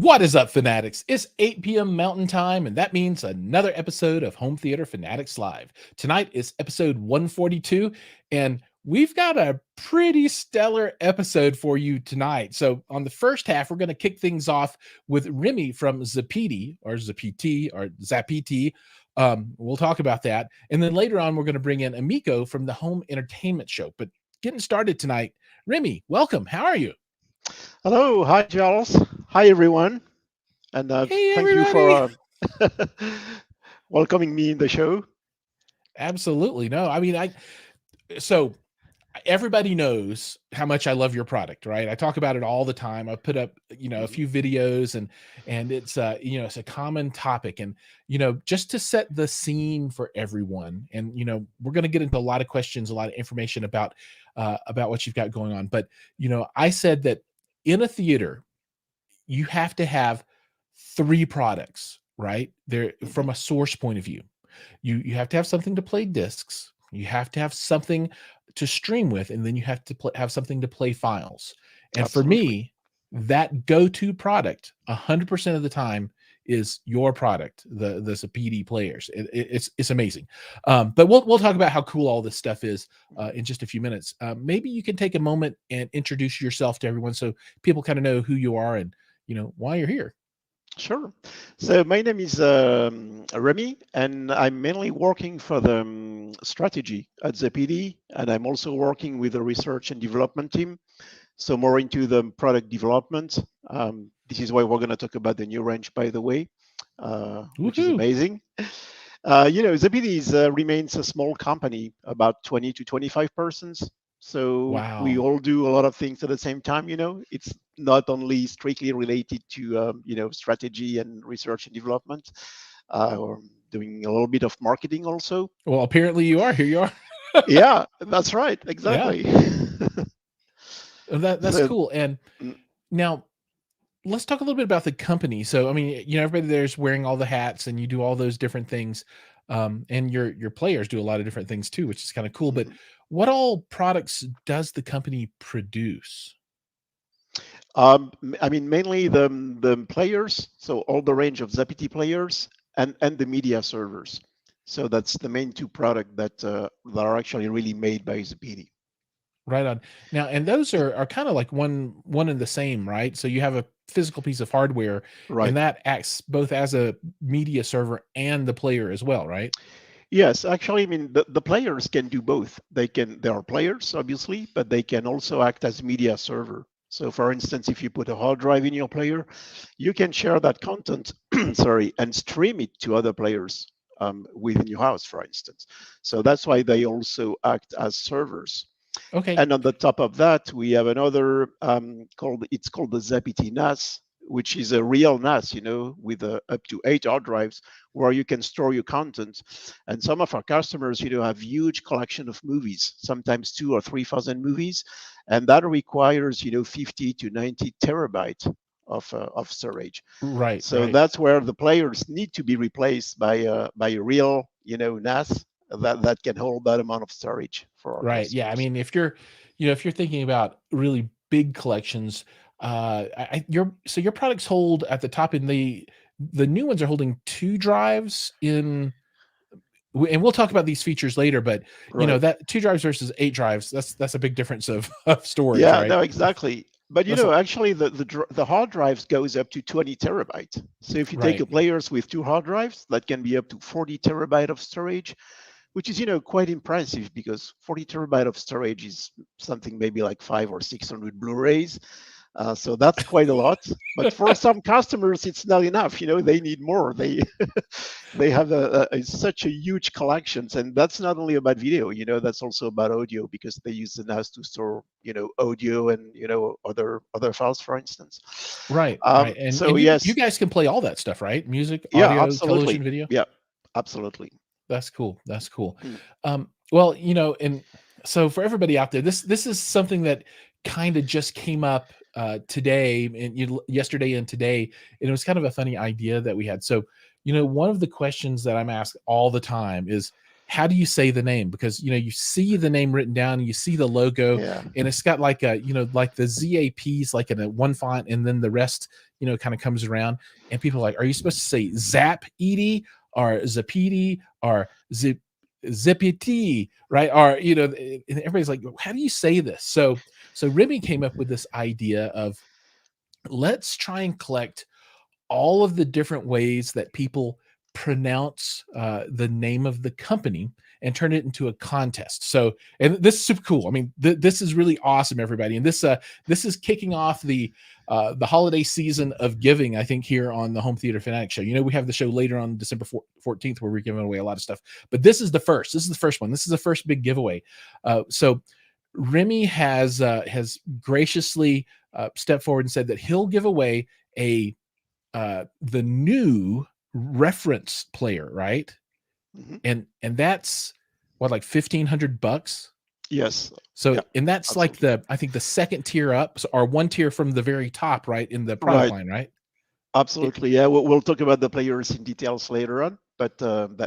What is up, fanatics? It's 8 p.m. Mountain Time, and that means another episode of Home Theater Fanatics Live. Tonight is episode 142, and we've got a pretty stellar episode for you tonight. So on the first half, we're going to kick things off with Remy from Zappiti, or Zappiti. We'll talk about that. And then later on, we're going to bring in Emiko from the Home Entertainment Show. But getting started tonight, Remy, welcome. How are you? Hello, hi Charles, hi everyone, and Hey, thank you everybody. for welcoming me in the show. Absolutely. No, I mean, so everybody knows how much I love your product, right? I talk about it all the time. I put up, a Mhm. few videos and it's it's a common topic. And, just to set the scene for everyone. And, we're going to get into a lot of questions, a lot of information about what you've got going on. But, I said that in a theater, you have to have three products, right? There Mhm. from a source point of view. You have to have something to play discs, you have to have something to stream with, and then you have to have something to play files. And for Absolutely. me, that go-to product 100% of the time is your product, the Zappiti players. It's amazing. But we'll talk about how cool all this stuff is in just a few minutes. Maybe you can take a moment and introduce yourself to everyone so people kind of know who you are and why you're here. Sure. So my name is Remy, and I'm mainly working for the strategy at Zappiti, and I'm also working with the research and development team. So more into the product development. This is why we're going to talk about the new range, by the way, which is Woohoo! amazing. Zappiti remains a small company, about 20 to 25 persons. So we Wow. all do a lot of things at the same time. It's not only strictly related to strategy and research and development. Or doing a little bit of marketing also. Well, apparently you are. Here you are. Yeah, that's right. Yeah, Exactly. that's so cool. And mm, now let's talk a little bit about the company. So, I mean, everybody there's wearing all the hats, and you do all those different things, and your players do a lot of different things too, which is kind of cool. But mhm. what all products does the company produce? I mean, mainly the players, so all the range of Zappiti players and the media servers. So that's the main two products that are actually really made by Zappiti. Right on. Now, and those are kind of like one and the same, right? So you have a physical piece of hardware, and Right. that acts both as a media server and the player as well, right? Yes, actually, I mean, the players can do both. They are players, obviously, but they can also act as media server. So for instance, if you put a hard drive in your player, you can share that content, sorry, and stream it to other players within your house, for instance. So that's why they also act as servers. Okay. And on the top of that, we have another called the Zappiti NAS, which is a real NAS, with up to 8 hard drives where you can store your content. And some of our customers, have huge collection of movies, sometimes 2 or 3 thousand movies, and that requires, 50 to 90 terabyte of storage. Right, So right. that's where the players need to be replaced by a real, NAS that can hold that amount of storage for our Right. Yeah. I customers. mean, if you're thinking about really big collections, your products hold at the top, and the new ones are holding 2 drives in, and we'll talk about these features later, but Right. that 2 drives versus 8 drives, that's a big difference of, of storage, Yeah, right? no, exactly. But That's a, actually, the hard drives goes up to 20 terabyte. So if you take a right. players with 2 hard drives, that can be up to 40 terabyte of storage, which is quite impressive because 40 terabyte of storage is something maybe like 500 or 600 Blu-rays. So that's quite a lot. But for some customers, it's not enough. They need more. They they have such a huge collections, and that's not only about video. That's also about audio because they use the NAS to store audio and other files, for instance. Right, right. So And you yes, guys can play all that stuff, right? Music, yeah, audio, television, absolutely, video. yeah, absolutely. That's cool. That's cool. Mm, Well, and so for everybody out there, this is something that kind of just came up today and yesterday and today, and it was kind of a funny idea that we had. So, one of the questions that I'm asked all the time is, how do you say the name? Because you see the name written down, and you see the logo, yeah. and it's got like a like the ZAPs like in a one font, and then the rest kind of comes around, and people are like, are you supposed to say Zappiti or Zappiti or Zpt, right? Or and everybody's like, how do you say this? So Remy came up with this idea of, let's try and collect all of the different ways that people pronounce the name of the company and turn it into a contest. So, and this is super cool. I mean, this is really awesome, everybody. And this is kicking off the holiday season of giving, I think, here on the Home Theater Fanatic Show. We have the show later on December 14th where we're giving away a lot of stuff, but this is the first. This is the first one. This is the first big giveaway. So Remy has graciously stepped forward and said that he'll give away the new reference player, right? Mm-hmm. And that's what, like $1,500? Yes. So, yeah, and that's absolutely. like I think the second tier up, or one tier from the very top, right, in the product Right. line, right? Absolutely. Yeah, we'll talk about the players in details later on, but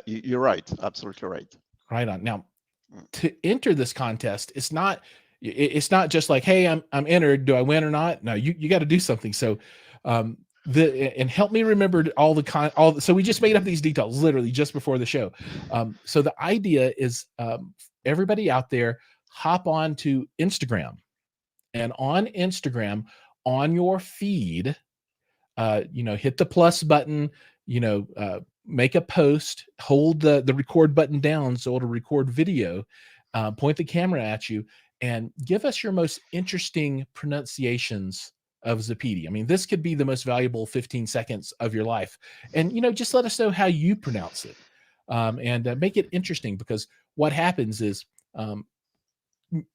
you're right. Absolutely right. Right on. Now, to enter this contest, it's not just like, hey, I'm entered, do I win or not? No, you got to do something. So and help me remember so we just made up these details literally just before the show. So the idea is, everybody out there, hop on to Instagram, and on Instagram, on your feed, hit the plus button, make a post, hold the record button down so it'll record video, point the camera at you, and give us your most interesting pronunciations of Zappiti. I mean, this could be the most valuable 15 seconds of your life. And, just let us know how you pronounce it, and make it interesting, because what happens is,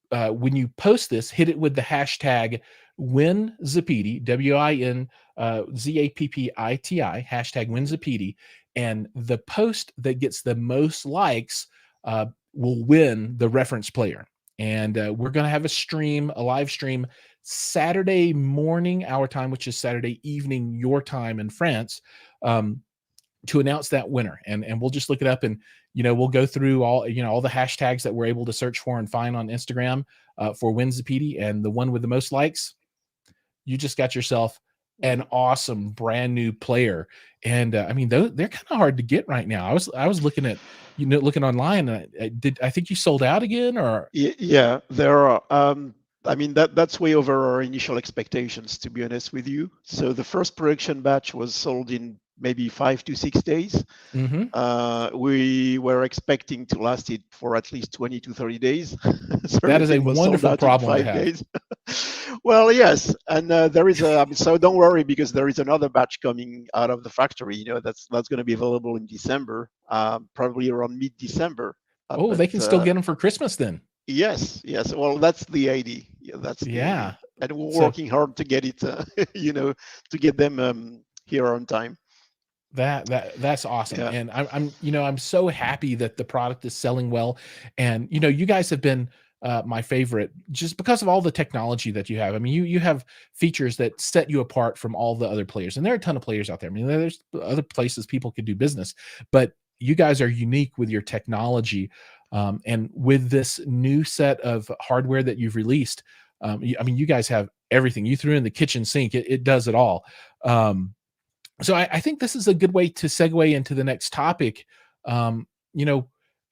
when you post this, hit it with the hashtag WinZappiti, WIN ZAPPITI, hashtag WinZappiti, and the post that gets the most likes will win the reference player. And we're going to have a live stream, Saturday morning our time, which is Saturday evening your time in France, to announce that winner. And we'll just look it up, and we'll go through all the hashtags that we're able to search for and find on Instagram for WinZappiti, and the one with the most likes, you just got yourself an awesome brand new player. And I mean, they're kind of hard to get right now. I was looking at looking online, and I think you sold out again, or Yeah, there are. I mean, that's way over our initial expectations, to be honest with you. So the first production batch was sold in maybe 5 to 6 days. We were expecting to last it for at least 20 to 30 days. So that is a everything was sold wonderful out in problem to 5 have. days. Well, yes, and there is so don't worry, because there is another batch coming out of the factory. That's going to be available in December, probably around mid-December. Oh, they can still get them for Christmas then. Yes. Well, that's the idea. Yeah, that's the idea. And we're working hard to get it, to get them here on time. That's awesome. Yeah. And I'm so happy that the product is selling well. And you guys have been my favorite just because of all the technology that you have. I mean, you have features that set you apart from all the other players, and there are a ton of players out there. I mean, there's other places people could do business, but you guys are unique with your technology, and with this new set of hardware that you've released. I mean, you guys have everything. You threw in the kitchen sink; it does it all. So I think this is a good way to segue into the next topic.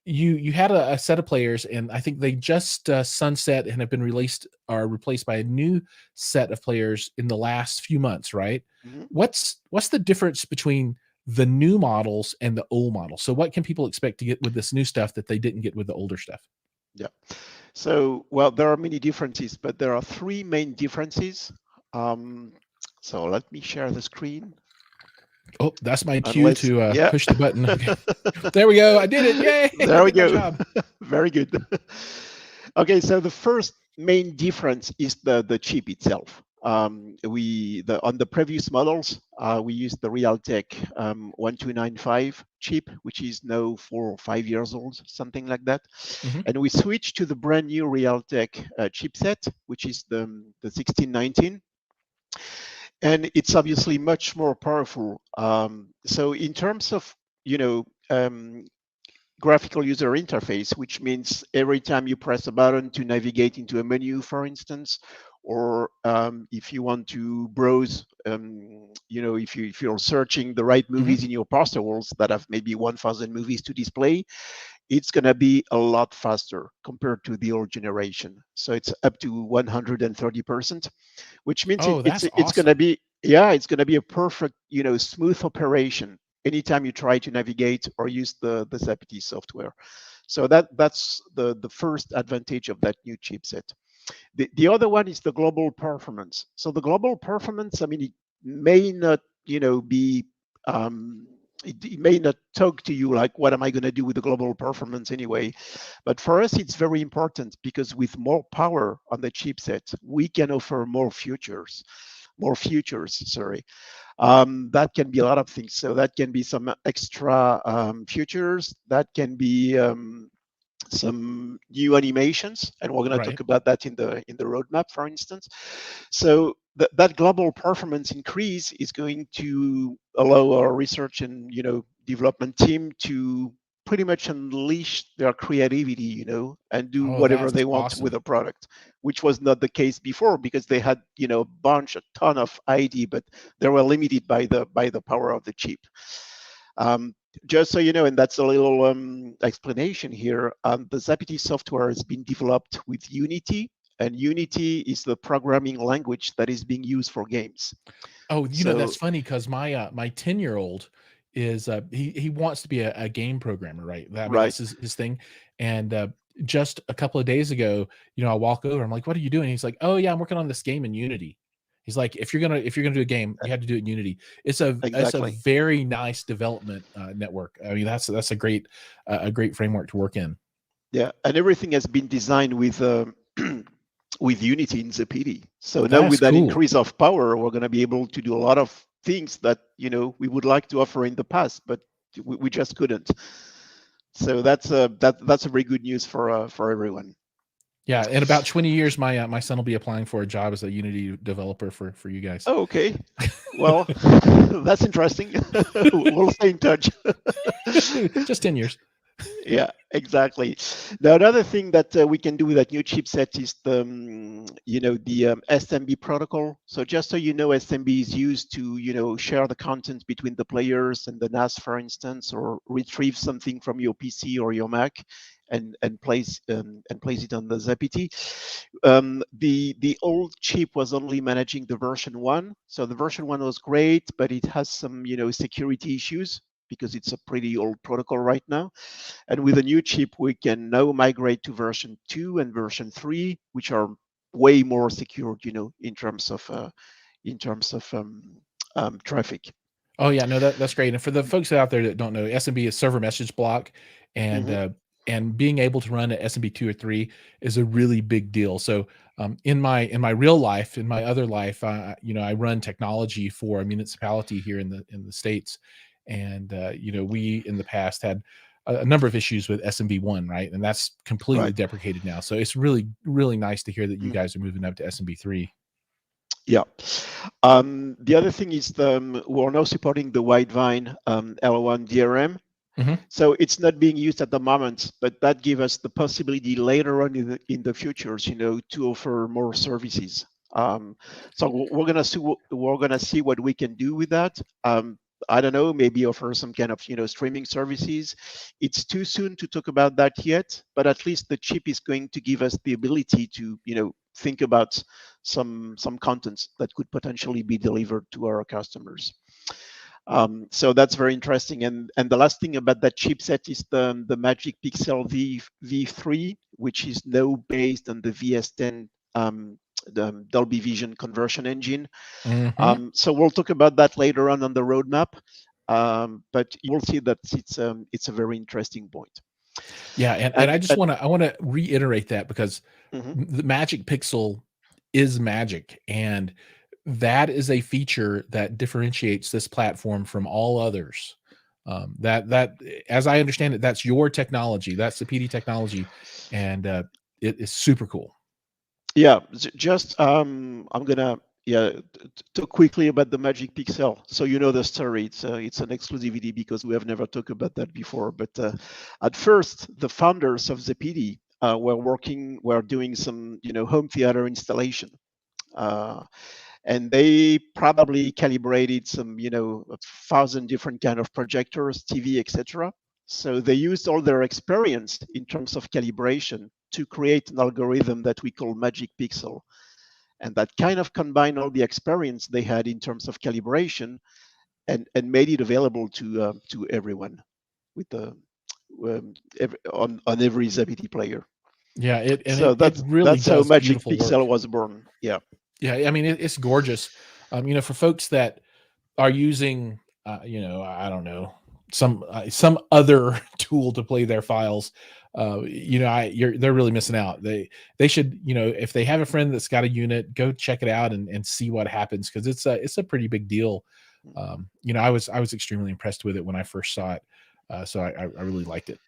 You had a set of players, and I think they just sunset and have been released or replaced by a new set of players in the last few months, right? What's the difference between the new models and the old models? So what can people expect to get with this new stuff that they didn't get with the older stuff? Yeah. So, well, there are many differences, but there are 3 main differences. So let me share the screen. Oh, that's my cue to push the button. Okay. There we go. I did it. Yay. There we go. Job. Very good. Okay, so the first main difference is the chip itself. On the previous models, we used the Realtek 1295 chip, which is now 4 or 5 years old, something like that. And we switched to the brand new Realtek chipset, which is the 1619. And it's obviously much more powerful. So in terms of, graphical user interface, which means every time you press a button to navigate into a menu, for instance, or if you want to browse, if you're searching the right Hmm. movies in your poster walls that have maybe 1,000 movies to display, it's going to be a lot faster compared to the old generation. So it's up to 130%, which means Oh, that's it's going to awesome. be, yeah, it's going to be a perfect, smooth operation anytime you try to navigate or use the Zappiti software. So that's the first advantage of that new chipset. The other one is the global performance. So the global performance, I mean, it may not, be, it may not talk to you like, what am I going to do with the global performance anyway? But for us, it's very important because with more power on the chipset, we can offer more features, sorry. That can be a lot of things. So that can be some extra features. That can be some new animations, and we're going to talk Right. about that in the roadmap, for instance. So that global performance increase is going to allow our research and development team to pretty much unleash their creativity, and do Oh, whatever that's they want with awesome. a product, which was not the case before because they had a ton of ID, but they were limited by the power of the chip. Um, just so you know, and that's a little explanation here, the Zappiti software has been developed with Unity, and Unity is the programming language that is being used for games. Oh, So, that's funny because my 10-year-old is he wants to be a game programmer, right? I mean, right, that's his thing. And just a couple of days ago, I walk over, I'm like, "What are you doing?" He's like, "Oh yeah, I'm working on this game in Unity." He's like, "If you're gonna do a game, you have to do it in Unity." It's a exactly. very nice development network. I mean, that's a great framework to work in. Yeah, and everything has been designed with with Unity in Zappiti. So now with That's that cool. increase of power, we're going to be able to do a lot of things that we would like to offer in the past, but we just couldn't. So that's a very good news for everyone. Yeah, in about 20 years, my son will be applying for a job as a Unity developer for you guys. Oh, okay. Well, that's interesting. We'll stay in touch. Just 10 years. Yeah, exactly. Now, another thing that we can do with that new chipset is the SMB protocol. So just so you know, SMB is used to share the content between the players and the NAS, for instance, or retrieve something from your PC or your Mac and place it on the Zappiti. The old chip was only managing the version one, so the version one was great, but it has some security issues because it's a pretty old protocol right now. And with a new chip, we can now migrate to version 2 and version 3, which are way more secured, in terms of traffic. Oh yeah, no, that's great. And for the folks out there that don't know, SMB is server message block, and Hmm. uh, and being able to run at SMB 2 or 3 is a really big deal. So in my real life, in my other life, I run technology for a municipality here in the States, and we in the past had a number of issues with SMB 1, right? And that's completely Right. deprecated now. So it's really really nice to hear that you Mhm. guys are moving up to SMB 3. Yeah. The other thing is we're now supporting the Widevine L1 DRM. Hmm. So it's not being used at the moment, but that gives us the possibility later on in the futures, to offer more services. So we're gonna see what we can do with that. I don't know, maybe offer some kind of streaming services. It's too soon to talk about that yet, but at least the chip is going to give us the ability to think about some contents that could potentially be delivered to our customers. So that's very interesting. And the last thing about that chipset is the Magic Pixel V3, which is now based on the VS10 the Dolby Vision conversion engine. Hmm. So we'll talk about that later on the roadmap. But you will see that it's a very interesting point. Yeah, and And, I want to reiterate that because mhm, the Magic Pixel is magic, and that is a feature that differentiates this platform from all others. That as I understand it, that's your technology, that's the PD technology, and it is super cool. yeah, just I'm gonna talk quickly about the Magic Pixel. So you know the story. It's an exclusivity because we have never talked about that before. But at first, the founders of Zappiti were doing some home theater installation, And they probably calibrated some, 1,000 different kind of projectors, TV, etc. So they used all their experience in terms of calibration to create an algorithm that we call Magic Pixel, and that kind of combined all the experience they had in terms of calibration and made it available to everyone with the on every Zappiti player. Yeah, So it really that's how does Magic beautiful Pixel work. was born. Yeah. Yeah, I mean it's gorgeous. For folks that are using, I don't know, some other tool to play their files, they're really missing out. They should, if they have a friend that's got a unit, go check it out and see what happens, because it's a pretty big deal. I was extremely impressed with it when I first saw it, so I really liked it.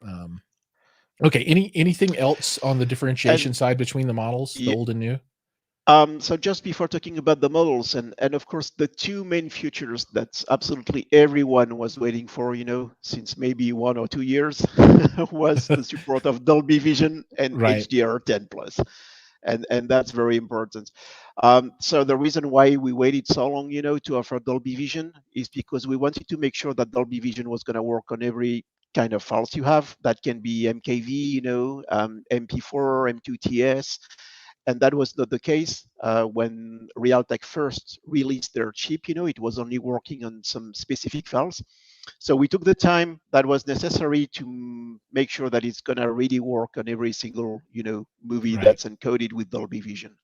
Okay, anything else on the differentiation And side between the models, the yeah, old and new? so just before talking about the models, and of course the two main features that absolutely everyone was waiting for, since maybe 1 or 2 years, was the support of Dolby Vision and Right. HDR10 plus, and that's very important. So the reason why we waited so long, to offer Dolby Vision is because we wanted to make sure that Dolby Vision was going to work on every kind of files you have. That can be MKV, MP4, M2TS, and that was not the case when Realtek first released their chip. It was only working on some specific files. So we took the time that was necessary to make sure that it's gonna really work on every single, movie Right. that's encoded with Dolby Vision.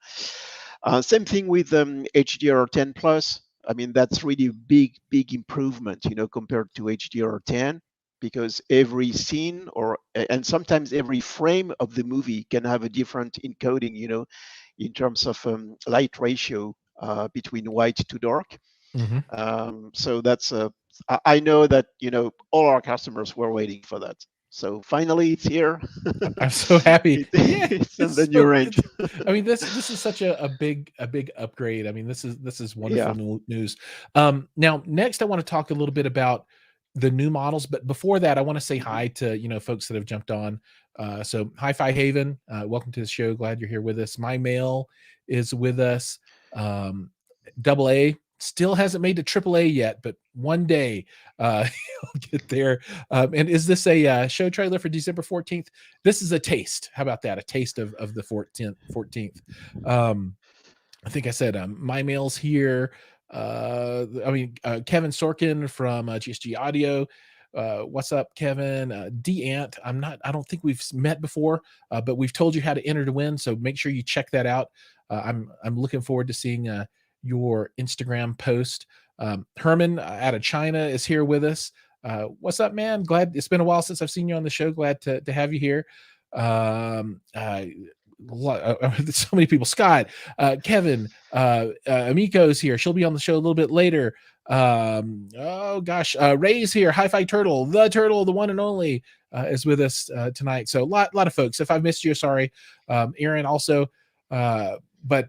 Same thing with HDR10 plus. I mean, that's really big improvement, compared to HDR10, because every scene and sometimes every frame of the movie can have a different encoding, in terms of light ratio between white to dark. Hmm. So that's I know that all our customers were waiting for that. So finally, it's here. I'm so happy. Yeah, It's in the it's new so range. it's I mean, this is such a big upgrade. I mean, this is wonderful Yeah. news. Now next I want to talk a little bit about the new models, but before that, I want to say Mhm. hi to, folks that have jumped on. So Hi-Fi Haven, welcome to the show. Glad you're here with us. My Mail is with us. Um, Double A still hasn't made to triple A yet, but one day he'll get there. And is this a show trailer for December 14th? This is a taste. How about that? A taste of the 14th. I think I said My Mail's here. Kevin Sorkin from GSG Audio. What's up, Kevin? D-Ant. I don't think we've met before, but we've told you how to enter to win. So make sure you check that out. I'm looking forward to seeing your Instagram post. Herman out of China is here with us. What's up, man? Glad it's been a while since I've seen you on the show. Glad to have you here. So many people. Scott, Kevin, Emiko's here. She'll be on the show a little bit later. Oh gosh, Ray's here. Hi-Fi Turtle, the one and only, is with us tonight. So a lot of folks. If I've missed you, sorry. Aaron also. But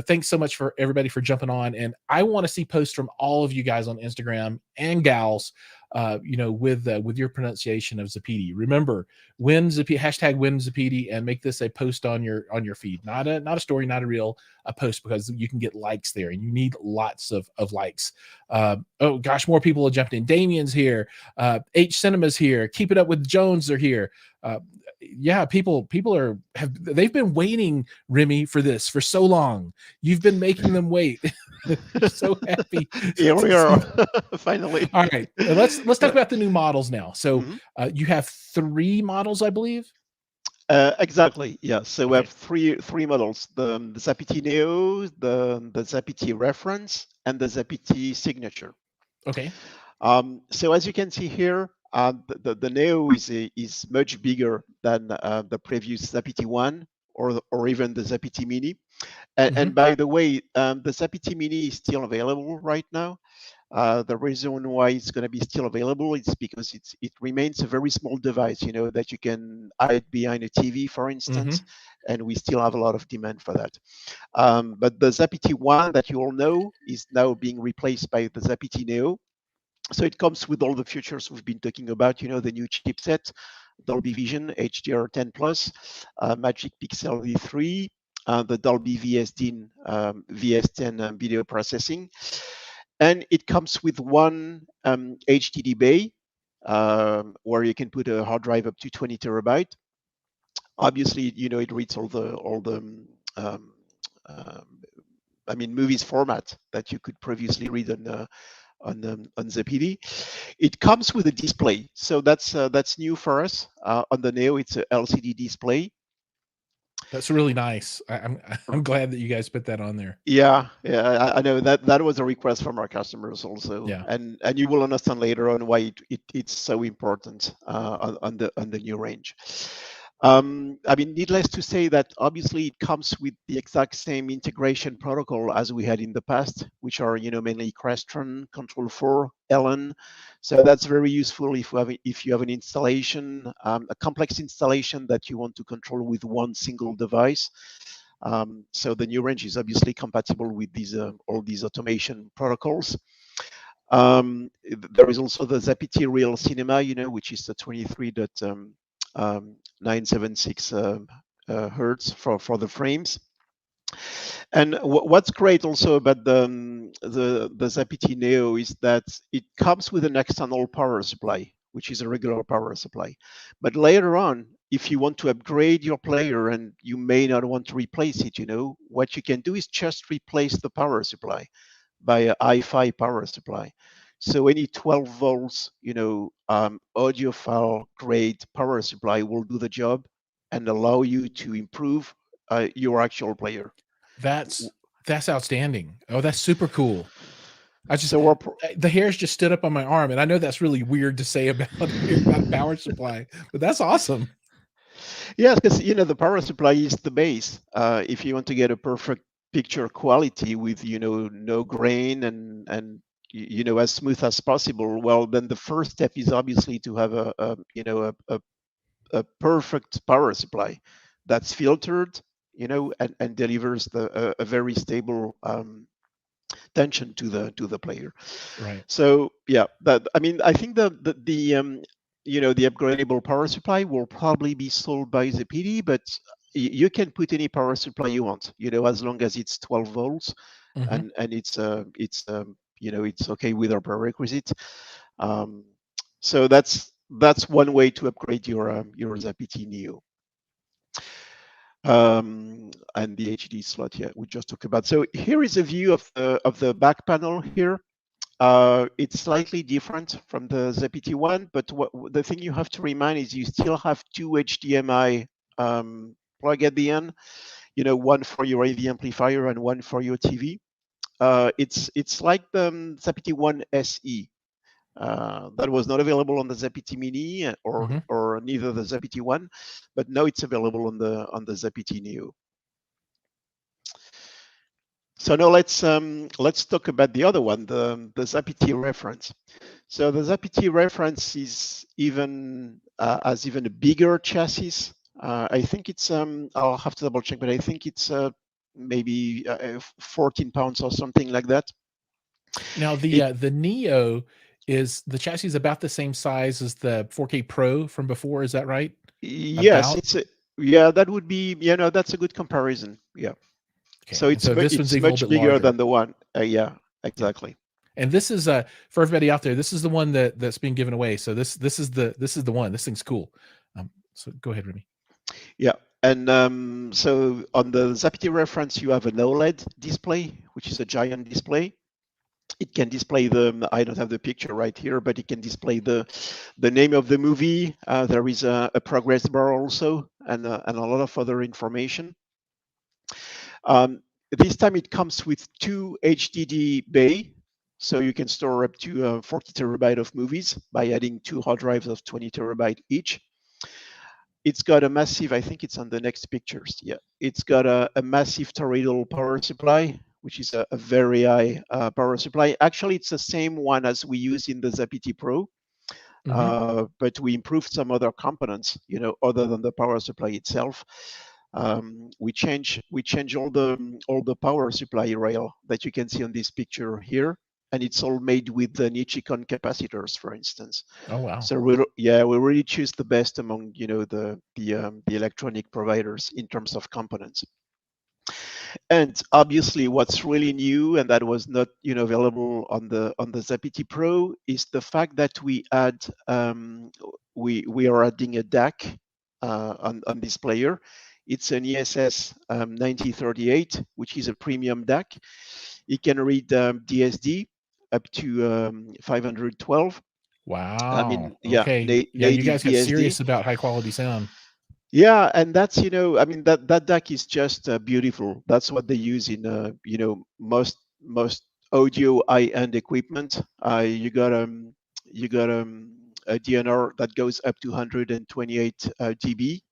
thanks so much for everybody for jumping on. And I want to see posts from all of you guys on Instagram and gals, with your pronunciation of Zappiti. Remember, win Zappiti, hashtag win Zappiti, and make this a post on your feed, not a story, not a reel, a post, because you can get likes there, and you need lots of likes. Oh gosh, more people have jumped in. Damien's here. H Cinema's here. Keep It Up with Jones are here. Yeah, people they've been waiting, Remy, for this for so long. You've been making them wait. They're so happy Here to we see. are. Finally. All right, let's talk Yeah. about the new models now. So Mhm. you have 3 models, I believe. Exactly. Yeah. So we have Okay. three models: the Zappiti Neo, the Zpt Reference, and the Zpt Signature. Okay. So as you can see here, the Neo is much bigger than the previous Zappiti One or even the Zappiti Mini. And Hmm. by the way, the Zappiti Mini is still available right now. The reason why it's going to be still available is because it remains a very small device, that you can hide behind a TV, for instance, Hmm. and we still have a lot of demand for that. But the Zappiti One that you all know is now being replaced by the Zappiti Neo. So it comes with all the features we've been talking about, the new chipset, Dolby Vision, HDR10 Plus, Magic Pixel V3, the Dolby VS10 video processing, and it comes with one HDD bay where you can put a hard drive up to 20 terabyte. Obviously, it reads all the um, um, movies format that you could previously read on Zappiti. It comes with a display, so that's new for us. On the Neo, it's a LCD display. That's really nice. I'm glad that you guys put that on there. Yeah, I know that was a request from our customers also, Yeah. and you will understand later on why it's so important on the new range. Needless to say that obviously it comes with the exact same integration protocol as we had in the past, which are mainly Crestron, Control4, Ellen. So that's very useful if you have an installation, a complex installation that you want to control with one single device. So the new range is obviously compatible with all these automation protocols. There is also the Zappiti Real Cinema, which is the 23.976 hertz for the frames. And what's great also about the Zappiti Neo is that it comes with an external power supply, which is a regular power supply. But later on, if you want to upgrade your player and you may not want to replace it, what you can do is just replace the power supply by a hi-fi power supply. So any 12 volts, audiophile grade power supply will do the job and allow you to improve your actual player. That's outstanding. Oh, that's super cool. So the hairs just stood up on my arm, and I know that's really weird to say about a power supply, but that's awesome. yeah, because the power supply is the base. If you want to get a perfect picture quality with no grain and as smooth as possible, well, then the first step is obviously to have a perfect power supply that's filtered, and delivers a very stable tension to the player. Right. So yeah, I think the upgradable power supply will probably be sold by Zappiti, but you can put any power supply you want, as long as it's 12 volts Mm-hmm. and it's okay with our prerequisite. So that's one way to upgrade your Zappiti Neo. And the HD slot, yeah, we just talked about. So here is a view of the back panel here. It's slightly different from the Zappiti one, but the thing you have to remind is you still have two HDMI plug at the end. One for your AV amplifier and one for your TV. It's like the Zappiti One SE. That was not available on the Zappiti Mini or neither the Zappiti One, but now it's available on the Zappiti Neo. So now let's talk about the other one, the Zpt Reference. So the Zpt Reference is has even a bigger chassis. I think it's I'll have to double check, but I think it's maybe 14 pounds or something like that. Now the Neo is the chassis is about the same size as the 4K Pro from before. Is that right? Yes, that would be that's a good comparison. Yeah. Okay. So it's this one's even a much little bit bigger larger than the one. Yeah, exactly. Yeah. And this is for everybody out there. This is the one that's being given away. So this is the one. This thing's cool. So go ahead, Remy. Yeah, and so on the Zappiti Reference, you have an OLED display, which is a giant display. It can display I don't have the picture right here, but it can display the name of the movie. There is a progress bar also, and a lot of other information. This time it comes with two HDD bay, so you can store up to 40 terabyte of movies by adding two hard drives of 20 terabyte each. It's got a massive, I think it's on the next pictures. Yeah, it's got a massive toroidal power supply, which is a very high power supply. Actually, it's the same one as we use in the Zappiti Pro, but we improved some other components, other than the power supply itself. We change all the power supply rail that you can see on this picture here, and it's all made with the Nichicon capacitors, for instance. Oh wow! So we really choose the best among the electronic providers in terms of components. And obviously, what's really new, and that was not available on the Zappiti Pro, is the fact that we are adding a DAC on this player. It's an ESS 9038, which is a premium DAC. It can read DSD up to 512. I Wow. mean, yeah, Okay. Yeah, you native guys got DSD. serious about high quality sound. Yeah, and that's I mean that DAC is just beautiful. That's what they use in most audio high-end equipment. You got a DNR that goes up to 128 dB,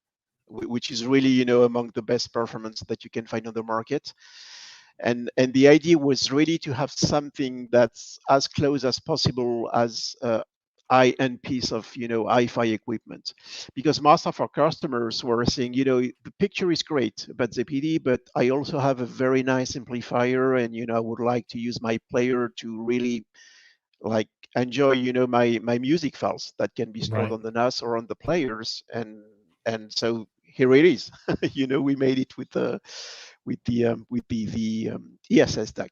which is really among the best performance that you can find on the market. And the idea was really to have something that's as close as possible as high-end piece of hi-fi equipment, because most of our customers were saying, the picture is great about Zappiti, but I also have a very nice amplifier, and I would like to use my player to really like enjoy my music files that can be stored Right. on the NAS or on the players. And so here it is. We made it with the ESS DAC.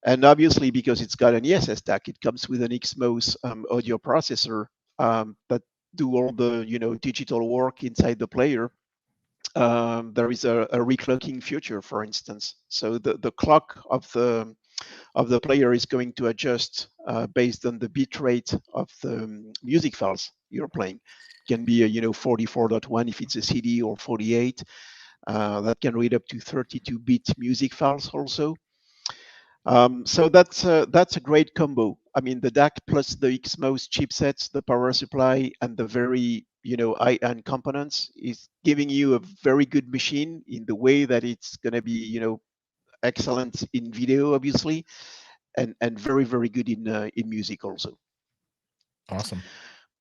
And obviously, because it's got an ESS DAC, it comes with an XMOS audio processor that do all the digital work inside the player. There is a reclocking feature, for instance. So the clock of the player is going to adjust based on the bit rate of the music files you're playing. It can be a 44.1 if it's a CD, or 48. That can read up to 32-bit music files also. So that's a great combo. I mean, the DAC plus the XMOS chipsets, the power supply, and the very high-end components is giving you a very good machine in the way that it's going to be excellent in video, obviously, and very, very good in music also. Awesome.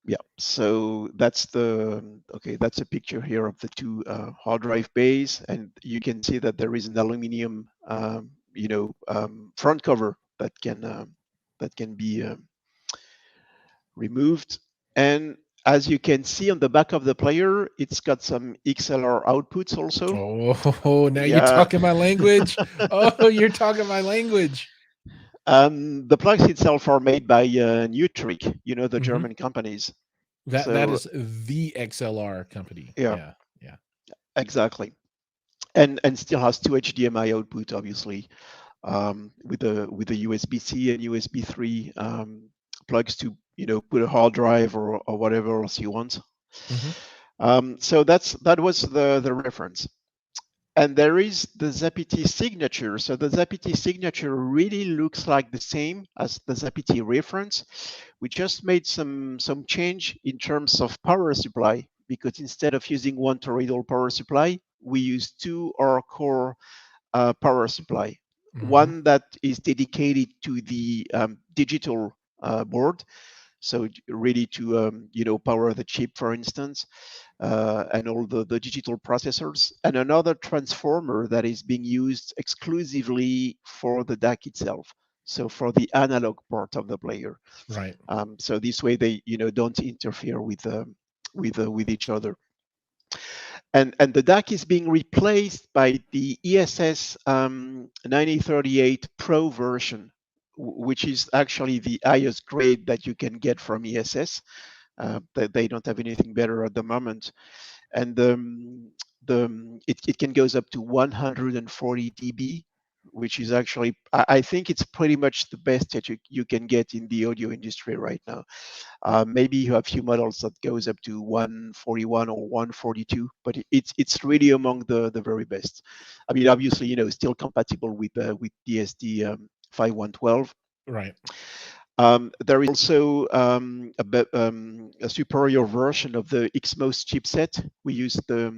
Yeah, so that's that's a picture here of the two hard drive bays, and you can see that there is an aluminum front cover that can be removed. And as you can see on the back of the player, it's got some XLR outputs also. Oh, now you're Yeah. talking my language. Oh, you're talking my language. The plugs itself are made by Nutric, the Hmm. German companies. That So is the XLR company. yeah, Yeah. Yeah. exactly. And still has two HDMI output, obviously, with a USB-C and USB 3 plugs to put a hard drive or whatever else you want. Hmm. So that was the reference. And there is the Zappiti signature. So the Zappiti signature really looks like the same as the Zappiti reference. We just made some change in terms of power supply, because instead of using one toroidal power supply, we use two core power supply. Hmm. One that is dedicated to the digital board, so ready to power the chip, for instance, and all the digital processors, and another transformer that is being used exclusively for the DAC itself, so for the analog part of the player. Right. So this way they don't interfere with each other. And the DAC is being replaced by the ESS 9038 Pro version, which is actually the highest grade that you can get from ESS. They don't have anything better at the moment. And it can goes up to 140 dB, which is actually, I think it's pretty much the best that you can get in the audio industry right now. Maybe you have few models that goes up to 141 or 142, but it's really among the very best. I mean, obviously, still compatible with DSD 5112. Right. There is also a superior version of the XMOS chipset. We use the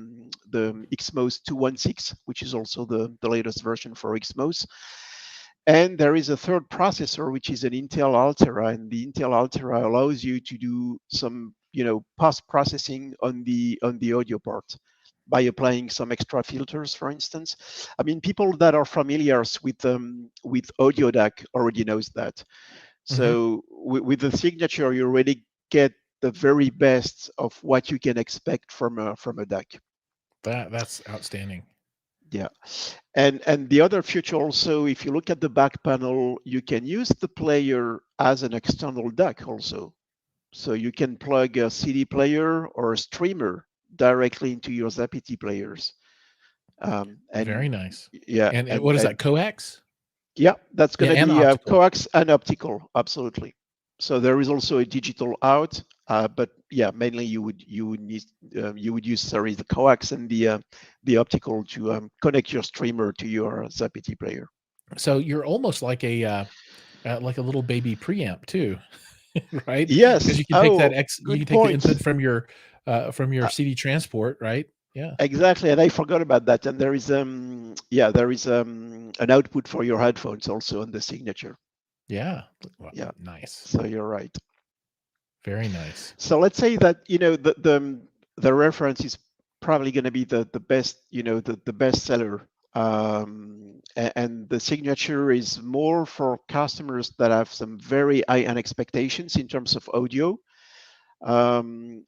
XMOS 216, which is also the latest version for XMOS. And there is a third processor, which is an Intel Altera, and the Intel Altera allows you to do some, post-processing on the audio part by applying some extra filters, for instance. I mean, people that are familiar with audio DAC already knows that. Hmm. So with the signature, you already get the very best of what you can expect from a DAC. That's outstanding. Yeah. And the other feature also, if you look at the back panel, you can use the player as an external DAC also. So you can plug a CD player or a streamer directly into your Zappiti players. Very And nice. yeah, And what is that, coax? yeah, that's going Yeah, to and be optical. coax and optical, absolutely. So there is also a digital out, but yeah, mainly you would use, sorry, the coax and the optical to connect your streamer to your Zappiti player. So you're almost like a little baby preamp too, right? Because Yes. you can take that Oh, X, you good can take the point. input from your Uh, CD transport, right? Yeah. exactly, and I forgot about that. And there is yeah, there is an output for your headphones also on the signature. Yeah. Well, Yeah. nice. So you're right. Very nice. So let's say that the reference is probably going to be the best, the best seller, and the signature is more for customers that have some very high end expectations in terms of audio, and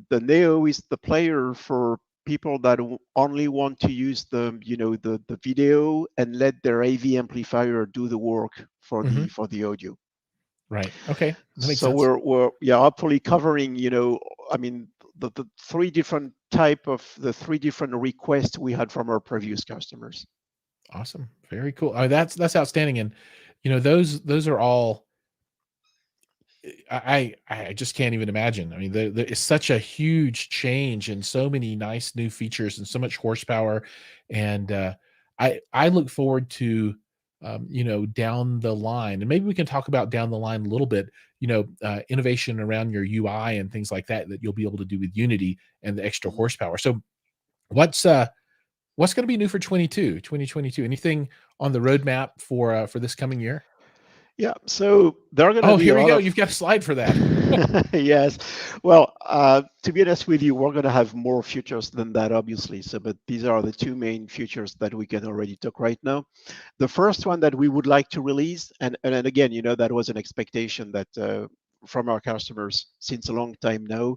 the Neo is the player for people that only want to use the video and let their AV amplifier do the work for Hmm. the audio. Right. Okay. That makes So sense. we're yeah, hopefully covering, I mean, the the three different requests we had from our previous customers. Awesome. Very cool. That's outstanding. And those are all I just can't even imagine. I mean, there is such a huge change and so many nice new features and so much horsepower, and I look forward to down the line, and maybe we can talk about down the line a little bit. Innovation around your UI and things like that you'll be able to do with Unity and the extra Mhm. horsepower. So what's what's going to be new for 2022? Anything on the roadmap for this coming year? Yeah, so there are going to Oh, be a here we lot go. of You've got a slide for that. yes. Well, to be honest with you, we're going to have more features than that, obviously. So, but these are the two main features that we can already talk right now. The first one that we would like to release, and then again, that was an expectation that from our customers since a long time now,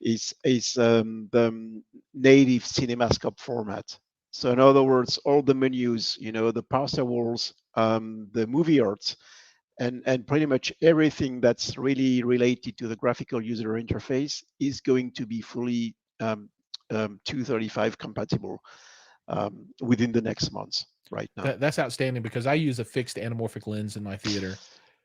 is the native Cinemascope format. So, in other words, all the menus, the pasta walls, the movie arts, and pretty much everything that's really related to the graphical user interface is going to be fully 235 compatible within the next months right now. That's outstanding because I use a fixed anamorphic lens in my theater,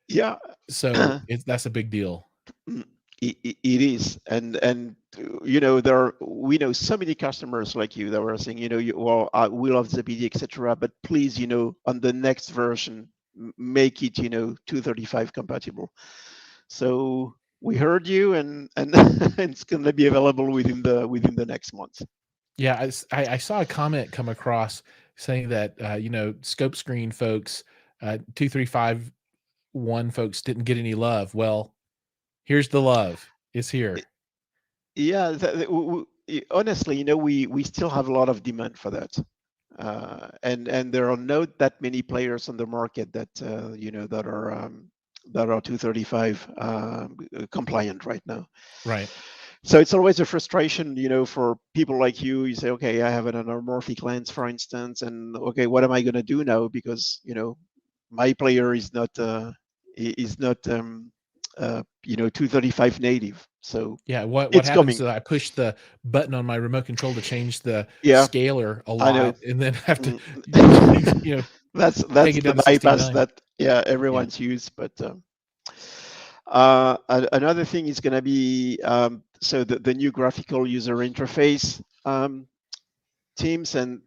Yeah. so that's a big deal. Mm, it is, and there are, we know so many customers like you that were saying, well, we love Zappiti, etc., but please, on the next version, make it, 235 compatible. So we heard you, and it's going to be available within the next month. Yeah, I saw a comment come across saying that scope screen folks, 2351 folks didn't get any love. Well, here's the love. It's here. Yeah, honestly, we still have a lot of demand for that, and there are not that many players on the market that that are 235 compliant right now. Right. So it's always a frustration, for people like you. You say, okay, I have an anamorphic lens, for instance, and okay, what am I going to do now? Because my player is not 235 native, so Yeah. What it's happens coming. is I push the button on my remote control to change the Yeah, scaler a I know. lot, and then have to Mm. you know That's take it down the to bypass 69. that, yeah, Yeah. everyone's used. But another thing is going to be, so the new graphical user interface, teams, and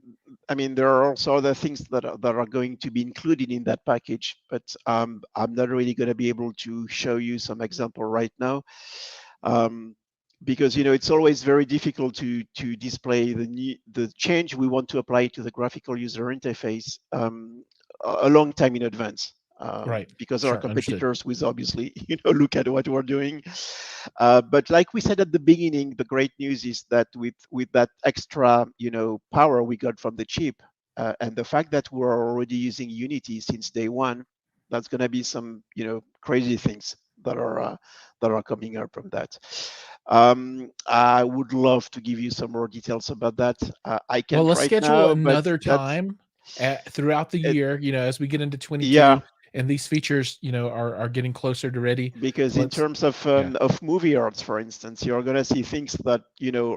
I mean there are also other things that are going to be included in that package, but I'm not really going to be able to show you some example right now, um, because it's always very difficult to display the change we want to apply to the graphical user interface a long time in advance, Right. because our Sure. Understood. competitors will obviously look at what we're doing. But like we said at the beginning, the great news is that with that extra power we got from the chip, and the fact that we're already using Unity since day one, that's going to be some crazy things that are coming out from that. I would love to give you some more details about that. I Well, can't let's right schedule now, but another that's time throughout the it. year, as we get into 22 Yeah, and these features, are getting closer to ready. because in Let's terms Yeah, of movie arts, for instance, you're gonna see things that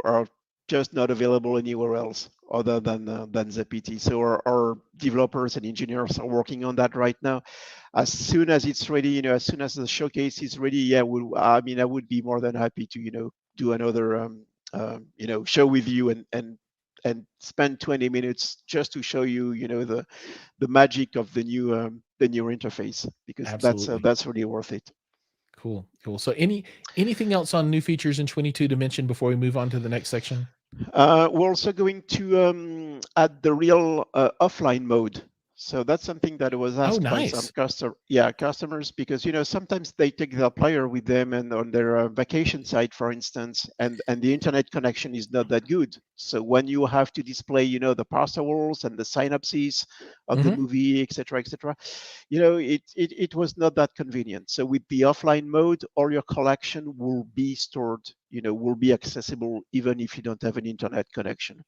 are just not available anywhere else other than Zappiti. So our developers and engineers are working on that right now. As soon as it's ready, as soon as the showcase is ready, yeah, I would be more than happy to do another show with you and spend 20 minutes just to show you the magic of the new interface, because absolutely. that's really worth it. Cool, cool. So anything else on new features in 22 to mention before we move on to the next section? We're also going to add the real offline mode. So that's something that was Oh, asked by some nice. customers, because sometimes they take their player with them and on their vacation site, for instance, and the internet connection is not that good. So when you have to display the parser walls and the synapses of the Hmm. movie, etc., etc., it was not that convenient. So with the offline mode, all your collection will be stored, will be accessible even if you don't have an internet connection.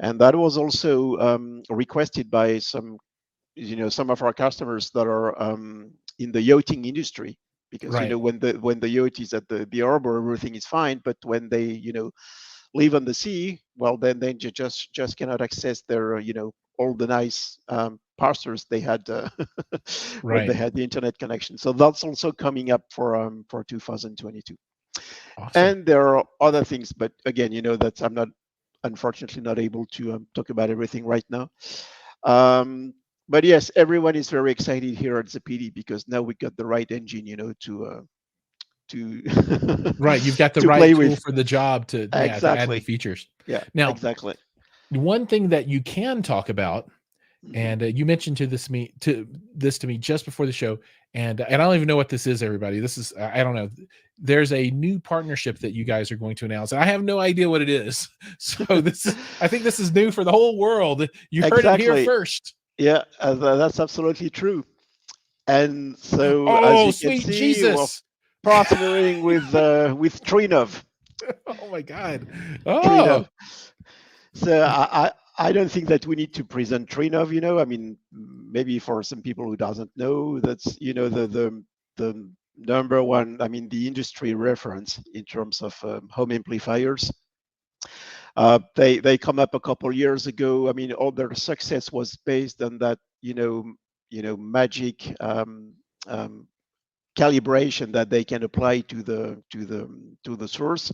And that was also requested by some of our customers that are in the yachting industry, because Right, when the yacht is at the harbor, everything is fine, but when they live on the sea, well, then they just cannot access their all the nice parsers they had when they right. had the internet connection. So that's also coming up for 2022. Awesome. And there are other things, but again, that I'm not, unfortunately, not able to talk about everything right now. Um, but yes, everyone is very excited here at Zappiti, because now we got the right engine, to Right, you've got the to right play tool with. for the job to add new Exactly. features. Yeah, Now, exactly. one thing that you can talk about, Mhm. and you mentioned this to me just before the show, and I don't even know what this is, everybody. This is I don't know. There's a new partnership that you guys are going to announce, and I have no idea what it is. So I think this is new for the whole world. You heard it here Exactly. first. Yeah, that's absolutely true. And so, as Oh, you can sweet see, we're Jesus. partnering with Trinov. Oh my God. Trinov. Oh, So I don't think that we need to present Trinov. I mean, maybe for some people who doesn't know, that's the number one. I mean, the industry reference in terms of home amplifiers. They come up a couple years ago. I mean, all their success was based on that magic um, calibration that they can apply to the source.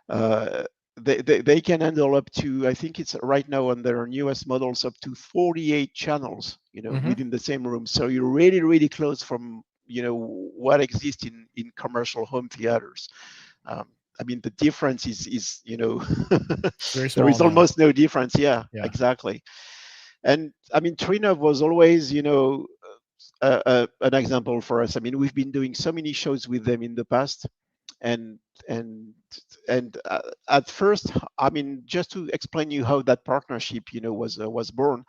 Uh, they can handle up to, I think it's right now on their newest models, up to 48 channels, hmm, within the same room. So you're really, really close from what exists in commercial home theaters. Um, I mean, the difference is it's very there small is now. almost no difference. Yeah, Yeah. exactly. And I mean, Trinov was always, an example for us. I mean, we've been doing so many shows with them in the past, and and and at first, I mean, just to explain you how that partnership, was born.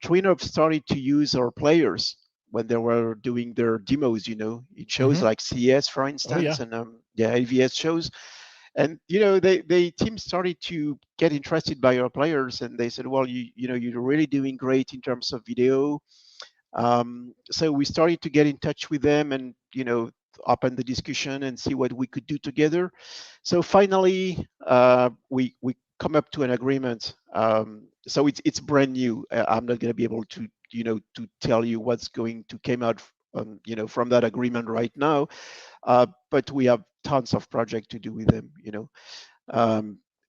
Trinov started to use our players when they were doing their demos, in shows Hmm. like CES, for Oh instance, yeah. and yeah, AVS shows. And they team started to get interested by our players, and they said, well, you're really doing great in terms of video. So we started to get in touch with them, and open the discussion and see what we could do together. So finally, we come up to an agreement. So it's brand new. I'm not going to be able to tell you what's going to come out from that agreement right now. But we have tons of project to do with them.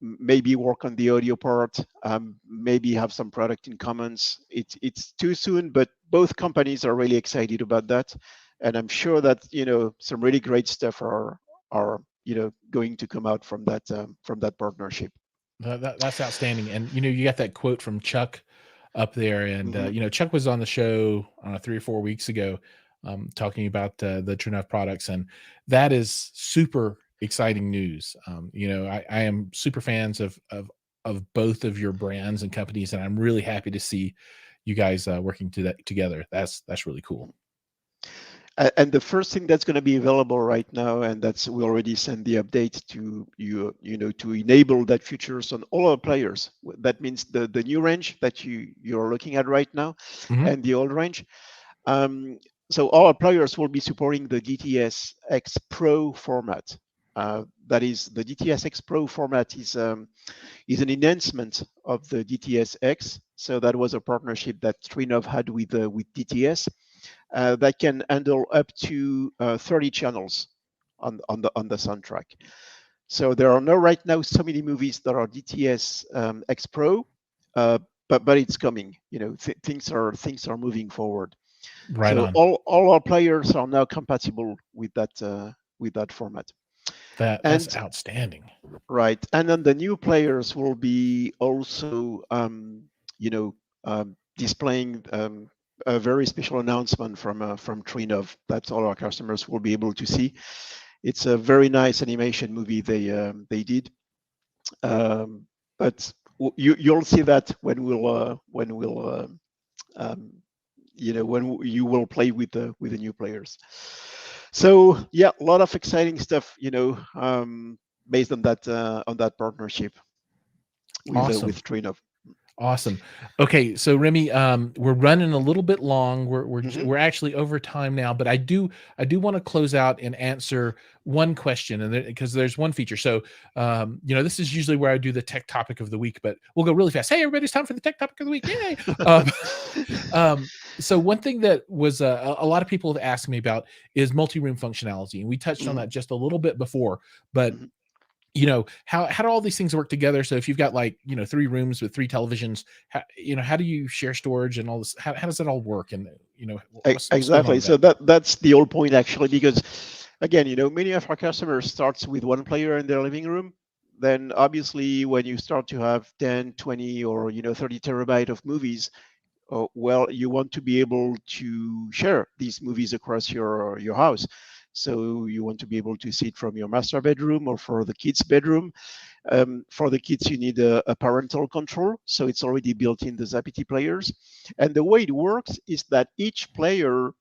Maybe work on the audio part, maybe have some product in commons. It's too soon, but both companies are really excited about that, and I'm sure that some really great stuff are going to come out from that partnership. That's outstanding. And you got that quote from Chuck up there, and Hmm. Chuck was on the show 3 or 4 weeks ago, talking about the Trinup products, and that is super exciting news. I am super fans of both of your brands and companies, and I'm really happy to see you guys working together. That's really cool. And the first thing that's going to be available right now, and that's we already sent the update to you, to enable that features on all our players. That means the new range that you're looking at right now, and the old range. So all our players will be supporting the DTS X Pro format. That is, the DTS X Pro format is an enhancement of the DTS X. So that was a partnership that Trinov had with DTS. That can handle up to 30 channels on the soundtrack. So there are right now so many movies that are DTS X Pro, but it's coming. Things are moving forward. Right So on. all our players are now compatible with that format. That's And outstanding. right, and then the new players will be also displaying a very special announcement from Trinov that all our customers will be able to see. It's a very nice animation movie they did, but you'll see that when you will play with the new players. So yeah, a lot of exciting stuff, based on that partnership Awesome. with Trinov. Awesome. Okay, so Remy, we're running a little bit long. Mhm. We're actually over time now, but I do want to close out and answer one question, and because there's one feature. So, this is usually where I do the tech topic of the week, but we'll go really fast. Hey, everybody, it's time for the tech topic of the week! Yay! So one thing that was a lot of people have asked me about is multi-room functionality, and we touched on Mhm. that just a little bit before, but Mhm. how do all these things work together? So if you've got like 3 rooms with 3 televisions, how do you share storage and all this? How does that all work? And what's going on Exactly. with So that? that's the whole point actually, because again, many of our customers starts with one player in their living room. Then obviously when you start to have 10, 20, or 30 terabyte of movies, well, you want to be able to share these movies across your house. So you want to be able to see it from your master bedroom or for the kids' bedroom. For the kids, you need a parental control, so it's already built in the Zappiti players. And the way it works is that each player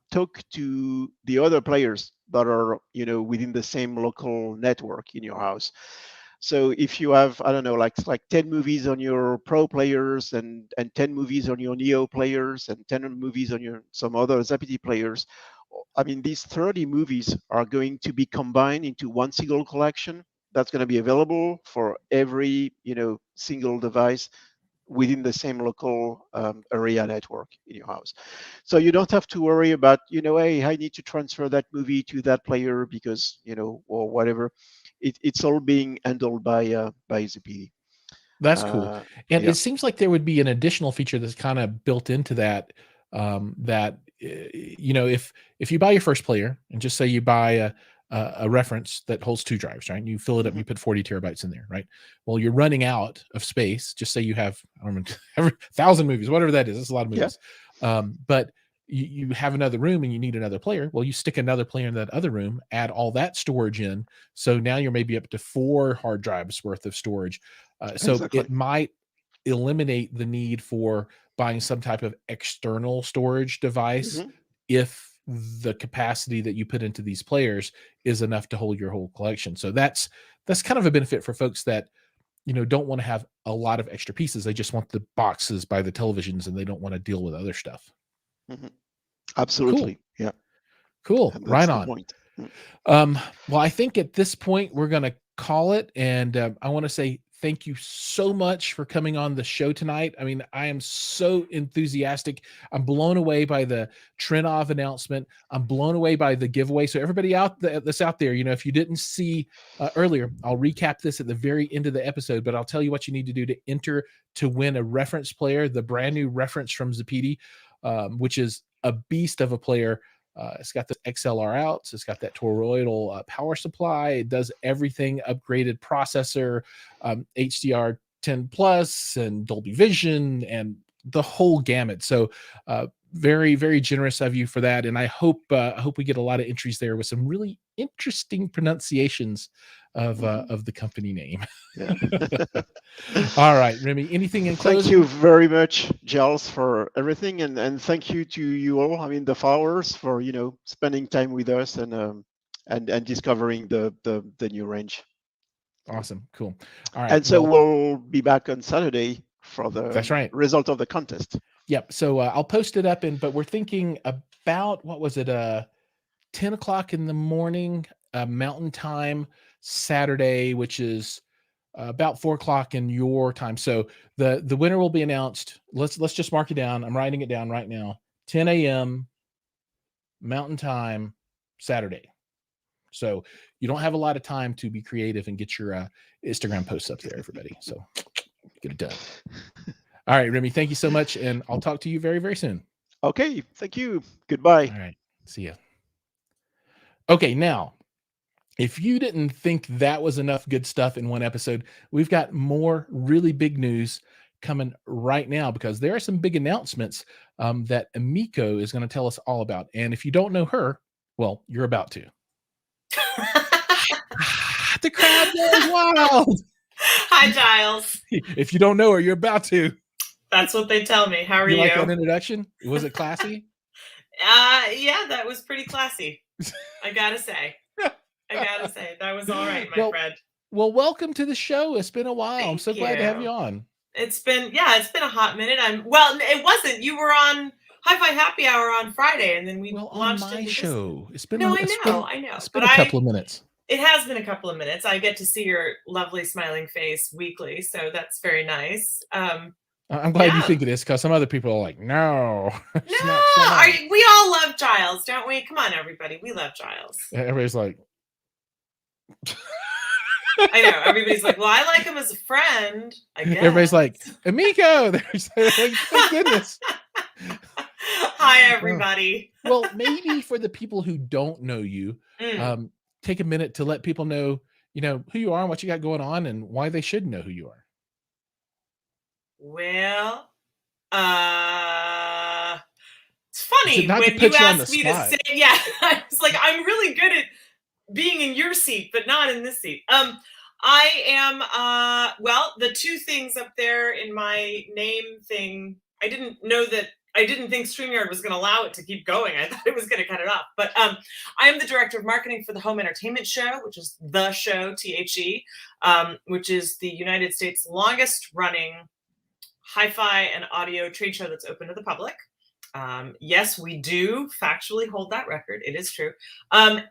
talk to the other players that are within the same local network in your house. So if you have, I don't know, like 10 movies on your Pro players and 10 movies on your Neo players and 10 movies on your some other Zappiti players, I mean, these 30 movies are going to be combined into one single collection that's going to be available for every single device within the same local area network in your house. So you don't have to worry about, hey, I need to transfer that movie to that player because, or whatever. It's all being handled by Zappiti. That's cool. Uh, And yeah. it seems like there would be an additional feature that's kind of built into that. That if you buy your first player and just say you buy a reference that holds 2 drives, right? And you fill it up, Mhm. you put 40 terabytes in there, right? Well, you're running out of space. Just say you have, I don't know, every 1,000 movies, whatever that is. It's a lot of Yeah. movies. But you have another room and you need another player. Well, you stick another player in that other room, add all that storage in. So now you're maybe up to 4 hard drives worth of storage. So Exactly. it might eliminate the need for buying some type of external storage device Mhm. if the capacity that you put into these players is enough to hold your whole collection. So that's kind of a benefit for folks that don't want to have a lot of extra pieces. They just want the boxes by the televisions and they don't want to deal with other stuff. Mhm. Cool. Absolutely. Yeah. Cool. And Right that's the on. point. Mm. Well, I think at this point we're going to call it, and I want to say thank you so much for coming on the show tonight. I mean, I am so enthusiastic. I'm blown away by the Trinov announcement. I'm blown away by the giveaway. So everybody that's out there, if you didn't see earlier, I'll recap this at the very end of the episode. But I'll tell you what you need to do to enter to win a reference player, the brand new reference from Zappiti, which is a beast of a player. It's got the XLR outs. It's got that toroidal power supply. It does everything. Upgraded processor, HDR 10 plus, and Dolby Vision, and the whole gamut. So very, very generous of you for that. And I hope we get a lot of entries there with some really interesting pronunciations of the company name. Yeah. All right, Remy, anything in closing? Thank you very much, Giles, for everything, and thank you to you all. I mean, the followers for spending time with us and discovering the new range. Awesome, cool. All right, And so well, we'll be back on Saturday for the that's right. result of the contest. Yep. So I'll post it up, but we're thinking about, what was it, 10 o'clock in the morning, Mountain Time, Saturday, which is about 4 o'clock in your time. So the winner will be announced. Let's just mark it down. I'm writing it down right now. 10 a.m. Mountain Time, Saturday. So you don't have a lot of time to be creative and get your Instagram posts up there, everybody. So get it done. All right, Remy, thank you so much, and I'll talk to you very, very soon. Okay, thank you. Goodbye. All right, see ya. Okay, now, if you didn't think that was enough good stuff in one episode, we've got more really big news coming right now, because there are some big announcements that Emiko is going to tell us all about. And if you don't know her, well, you're about to. The crowd goes wild. Hi, Giles. If you don't know her, you're about to. That's what they tell me. How are you? Like that introduction? Was it classy? Yeah, that was pretty classy. I gotta say. That was all right, my friend. Well, welcome to the show. It's been a while. Thank I'm so glad to have you on. It's been a hot minute. It wasn't. You were on Hi-Fi Happy Hour on Friday, and then we launched on my show. It's been I know. It's been a couple of minutes. It has been a couple of minutes. I get to see your lovely smiling face weekly, so that's very nice. I'm glad you think it is, because some other people are like, no. No, we all love Giles, don't we? Come on, everybody. We love Giles. Everybody's like... I know. Everybody's like, well, I like him as a friend, I guess. Everybody's like, Emiko. Like, thank goodness. Hi, everybody. Well, maybe for the people who don't know you, take a minute to let people know, who you are and what you got going on and why they should know who you are. Well, it's funny when you asked me to say, yeah, I was like, I'm really good at being in your seat, but not in this seat. I am, the two things up there in my name thing, I didn't think StreamYard was going to allow it to keep going. I thought it was going to cut it off. But I am the director of marketing for the Home Entertainment Show, which is The Show, THE, which is the United States' longest running hi-fi and audio trade show that's open to the public. Yes, we do factually hold that record. It is true. And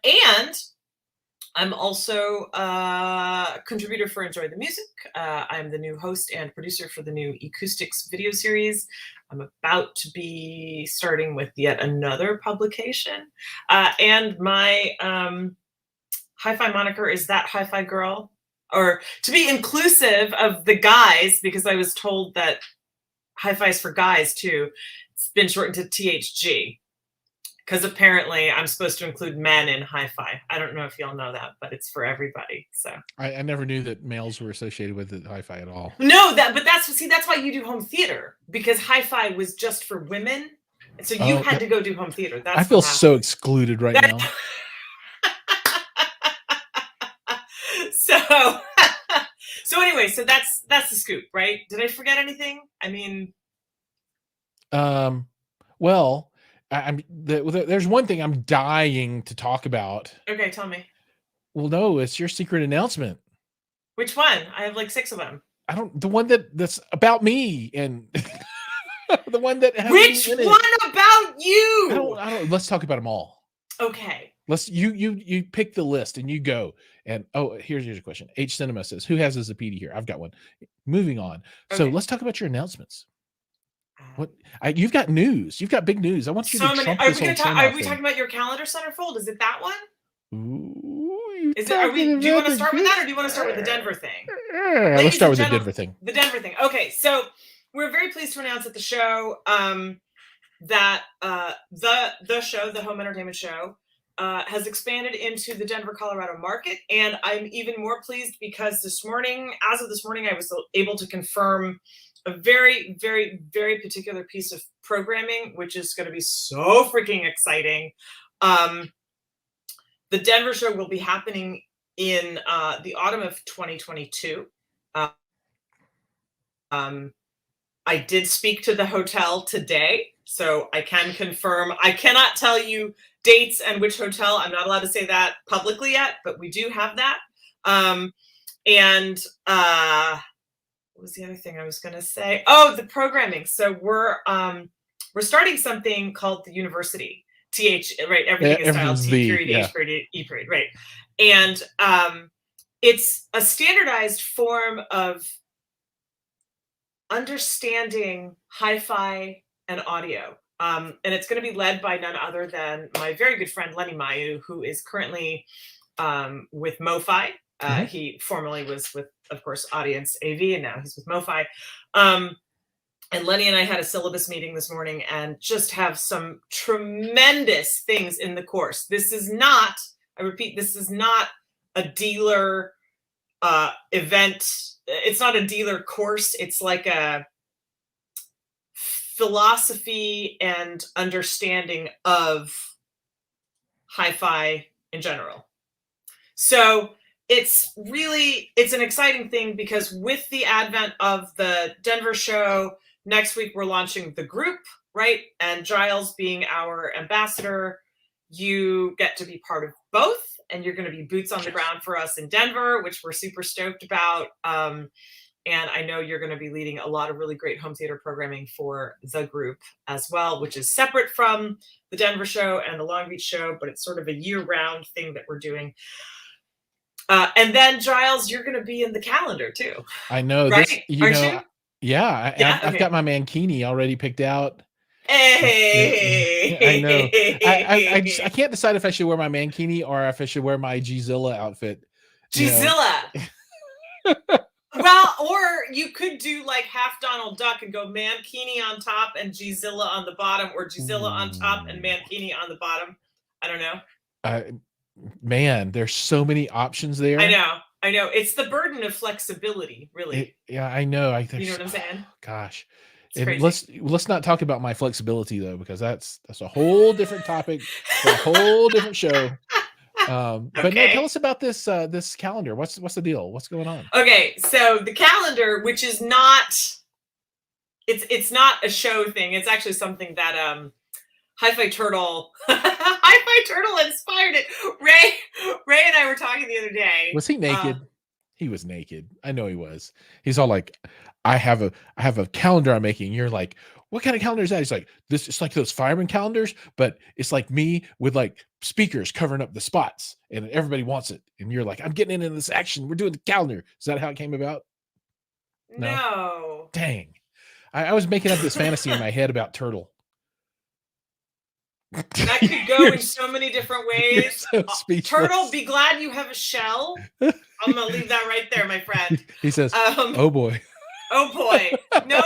I'm also a contributor for Enjoy the Music. I'm the new host and producer for the new Acoustics video series. I'm about to be starting with yet another publication. And my hi-fi moniker is That Hi-Fi Girl, or to be inclusive of the guys, because I was told that hi-fi is for guys too. It's been shortened to THG, because apparently I'm supposed to include men in hi-fi. I don't know if y'all know that, but it's for everybody. So I never knew that males were associated with the hi-fi at all. No, but that's why you do home theater, because hi-fi was just for women. And so you had to go do home theater. I feel so excluded right now. So anyway, so that's the scoop, right? Did I forget anything? I mean, well, there's one thing I'm dying to talk about. Okay, tell me. Well, no, it's your secret announcement. Which one? I have like 6 of them. The one that's about me, and the one that has Which one about you? I don't. Let's talk about them all. Okay. You pick the list and you go. And here's your question. H Cinema says, who has a Zappiti here? I've got one. Moving on. Okay. So let's talk about your announcements. You've got news. You've got big news. I want you to trump this whole thing. Are we talking about your calendar centerfold? Is it that one? Ooh, do you want to start with that, or do you want to start with the Denver thing? Let's start with the Denver thing. The Denver thing. Okay, so we're very pleased to announce at the show that the show, the Home Entertainment Show, has expanded into the Denver, Colorado market. And I'm even more pleased because as of this morning, I was able to confirm a very, very, very particular piece of programming, which is going to be so freaking exciting. The Denver show will be happening in the autumn of 2022. I did speak to the hotel today, so I can confirm. I cannot tell you dates and which hotel. I'm not allowed to say that publicly yet, but we do have that. And what was the other thing I was going to say? Oh, the programming. So we're starting something called the University. Right? Everything is styled T period, H period, E period, right? And it's a standardized form of understanding hi-fi and audio. And it's going to be led by none other than my very good friend, Lenny Mayu, who is currently with MoFi. He formerly was with, of course, Audience AV, and now he's with MoFi. And Lenny and I had a syllabus meeting this morning and just have some tremendous things in the course. This is not, I repeat, this is not a dealer event. It's not a dealer course. It's like a philosophy and understanding of hi-fi in general. So it's an exciting thing because with the advent of the Denver show, next week we're launching the group, right? And Giles being our ambassador, you get to be part of both. And you're going to be boots on the ground for us in Denver, which we're super stoked about. And I know you're going to be leading a lot of really great home theater programming for the group as well, which is separate from the Denver show and the Long Beach show, but it's sort of a year-round thing that we're doing. And then, Giles, you're going to be in the calendar too. I know. Right? This, Aren't you? Yeah. I've got my mankini already picked out. Hey, I know. I can't decide if I should wear my mankini or if I should wear my Gzilla outfit. Gzilla. Well, or you could do like half Donald Duck and go mankini on top and Gzilla on the bottom, or Gzilla on top and mankini on the bottom. I don't know. Man, there's so many options there. I know. It's the burden of flexibility, really. I know. You know what I'm saying? Gosh. And let's not talk about my flexibility though, because that's a whole different topic for a whole different show. But no, tell us about this calendar. What's the deal? What's going on? Okay, so the calendar, which is not, it's not a show thing. It's actually something that Hi-Fi Turtle inspired it. Ray and I were talking the other day. Was he naked? He was naked. I know he was. He's all like, I have a calendar I'm making. You're like, what kind of calendar is that? He's like, it's like those fireman calendars, but it's like me with like speakers covering up the spots and everybody wants it. And you're like, I'm getting into this action. We're doing the calendar. Is that how it came about? No. Dang. I was making up this fantasy in my head about Turtle. That could go in so many different ways. So Turtle, be glad you have a shell. I'm going to leave that right there, my friend. He says, oh boy. Oh boy. No.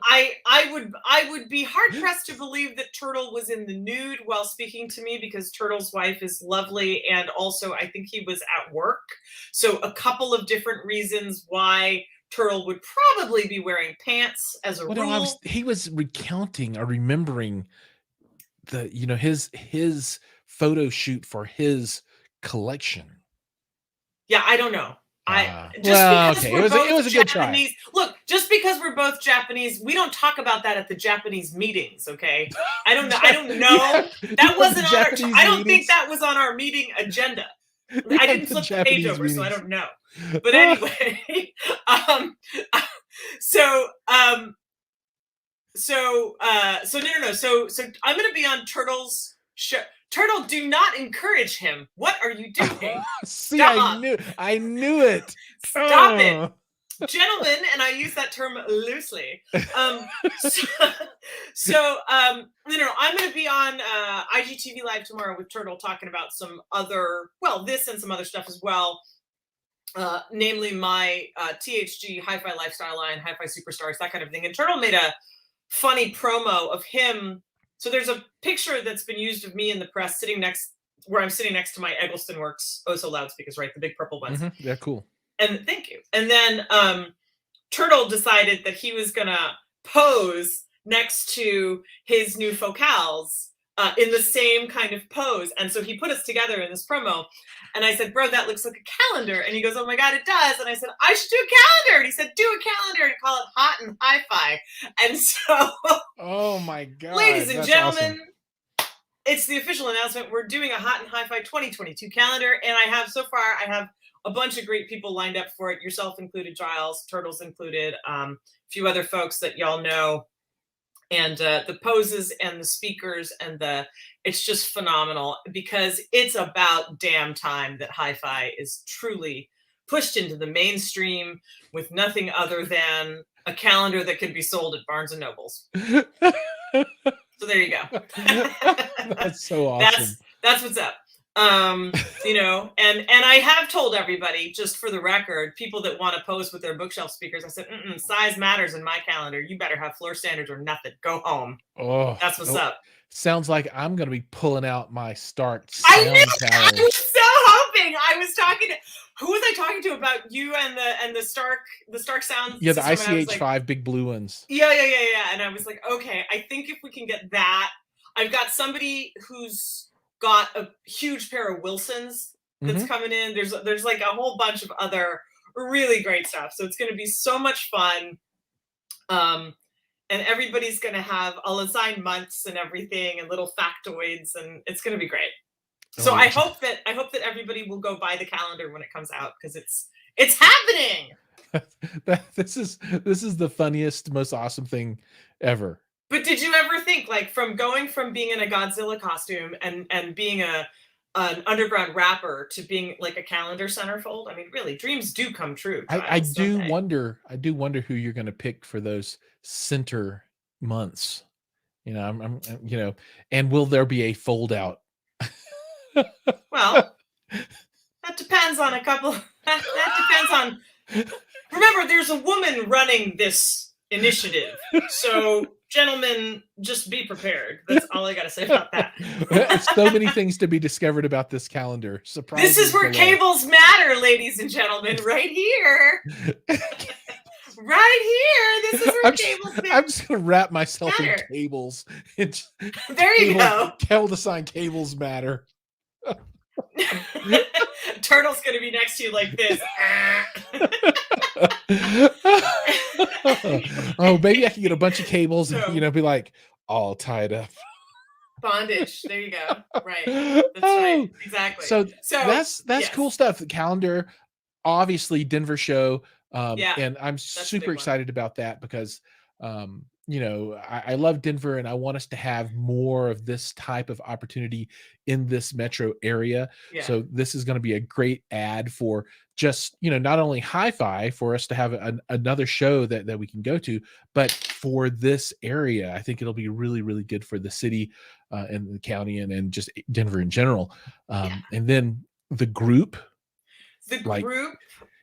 I would be hard pressed to believe that Turtle was in the nude while speaking to me, because Turtle's wife is lovely. And also I think he was at work. So a couple of different reasons why Turtle would probably be wearing pants as a rule. He was recounting or remembering his photo shoot for his collection. Yeah, I don't know. It was a good try. Look, just because we're both Japanese, we don't talk about that at the Japanese meetings, okay? I don't know. That wasn't on our. I don't think that was on our meeting agenda. I didn't flip the page over, so I don't know. But anyway, So I'm going to be on Turtle's show. Turtle, do not encourage him. What are you doing? See, I knew it. Stop it. Gentlemen, and I use that term loosely. I'm going to be on IGTV Live tomorrow with Turtle talking about some other, this and some other stuff as well. Namely my THG Hi-Fi Lifestyle line, Hi-Fi Superstars, that kind of thing. And Turtle made a funny promo of him. So there's a picture that's been used of me in the press where I'm sitting next to my Eggleston Works Oh So loudspeakers, right? The big purple ones. Mm-hmm. Yeah, cool. And thank you. And then Turtle decided that he was gonna pose next to his new focals in the same kind of pose. And so he put us together in this promo. And I said, bro, that looks like a calendar. And he goes, oh my God, it does. And I said, I should do a calendar. And he said, do a calendar and call it Hot and Hi-Fi. And so, oh my God, ladies and gentlemen, awesome. It's the official announcement. We're doing a Hot and Hi-Fi 2022 calendar. And I have a bunch of great people lined up for it, yourself included, Giles, Turtles included, a few other folks that y'all know. And the poses and the speakers and it's just phenomenal, because it's about damn time that hi-fi is truly pushed into the mainstream with nothing other than a calendar that can be sold at Barnes and Nobles. So there you go. That's so awesome. That's what's up. You know, and I have told everybody, just for the record, people that want to pose with their bookshelf speakers, I said, size matters in my calendar. You better have floor standards or nothing. Go home. Oh, that's what's up. Sounds like I'm going to be pulling out my Stark sound tower. I was so hoping. I was talking to, who was I talking to about you and the Stark sound? Yeah, the ICH5 like, big blue ones. Yeah. And I was like, okay, I think if we can get that, I've got somebody who's got a huge pair of Wilsons that's coming in. There's like a whole bunch of other really great stuff. So it's going to be so much fun. And everybody's going to have, I'll assign months and everything and little factoids, and it's going to be great. So I hope that everybody will go buy the calendar when it comes out, because it's happening. This is the funniest, most awesome thing ever. But did you ever think, like, from going from being in a Godzilla costume and being an underground rapper to being like a calendar centerfold? I mean, really, dreams do come true. I do wonder who you're going to pick for those center months. You know, I'm you know, and will there be a fold out? Well, that depends on a couple. That depends on. Remember, there's a woman running this initiative, so gentlemen, just be prepared. That's all I got to say about that. So many things to be discovered about this calendar. Surprise! This is where cables matter, ladies and gentlemen. Right here. Right here. This is where cables matter. I'm just gonna wrap myself in cables. There you go. Tell the sign cables matter. Turtle's gonna be next to you like this. Oh, maybe I can get a bunch of cables and, you know, be like all tied up. Bondage. There you go. Right. That's right. Exactly. So that's yes. Cool stuff. The calendar, obviously Denver show. And I'm super excited about that because, you know, I love Denver and I want us to have more of this type of opportunity in this metro area. Yeah. So this is going to be a great ad for just, you know, not only hi-fi for us to have another show that we can go to, but for this area. I think it'll be really, really good for the city and the county and just Denver in general. And then the group.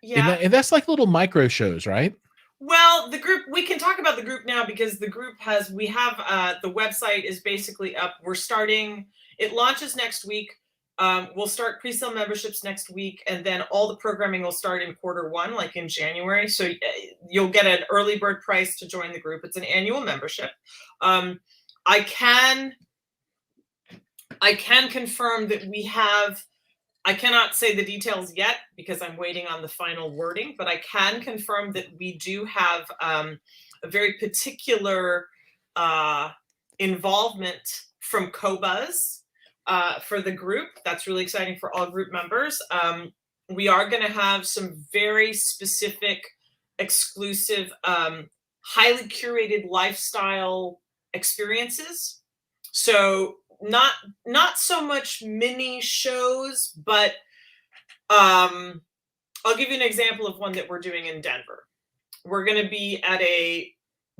Yeah. And that's like little micro shows, right? Well, the group, we can talk about the group now because the group we have the website is basically up. We're starting, it launches next week. We'll start pre-sale memberships next week, and then all the programming will start in Q1, like in January. So you'll get an early bird price to join the group. It's an annual membership. I can confirm that we have, I cannot say the details yet because I'm waiting on the final wording, but I can confirm that we do have a very particular involvement from Cobuzz for the group. That's really exciting for all group members. We are going to have some very specific, exclusive, highly curated lifestyle experiences. So not so much mini shows, but I'll give you an example of one that we're doing in Denver. We're going to be at a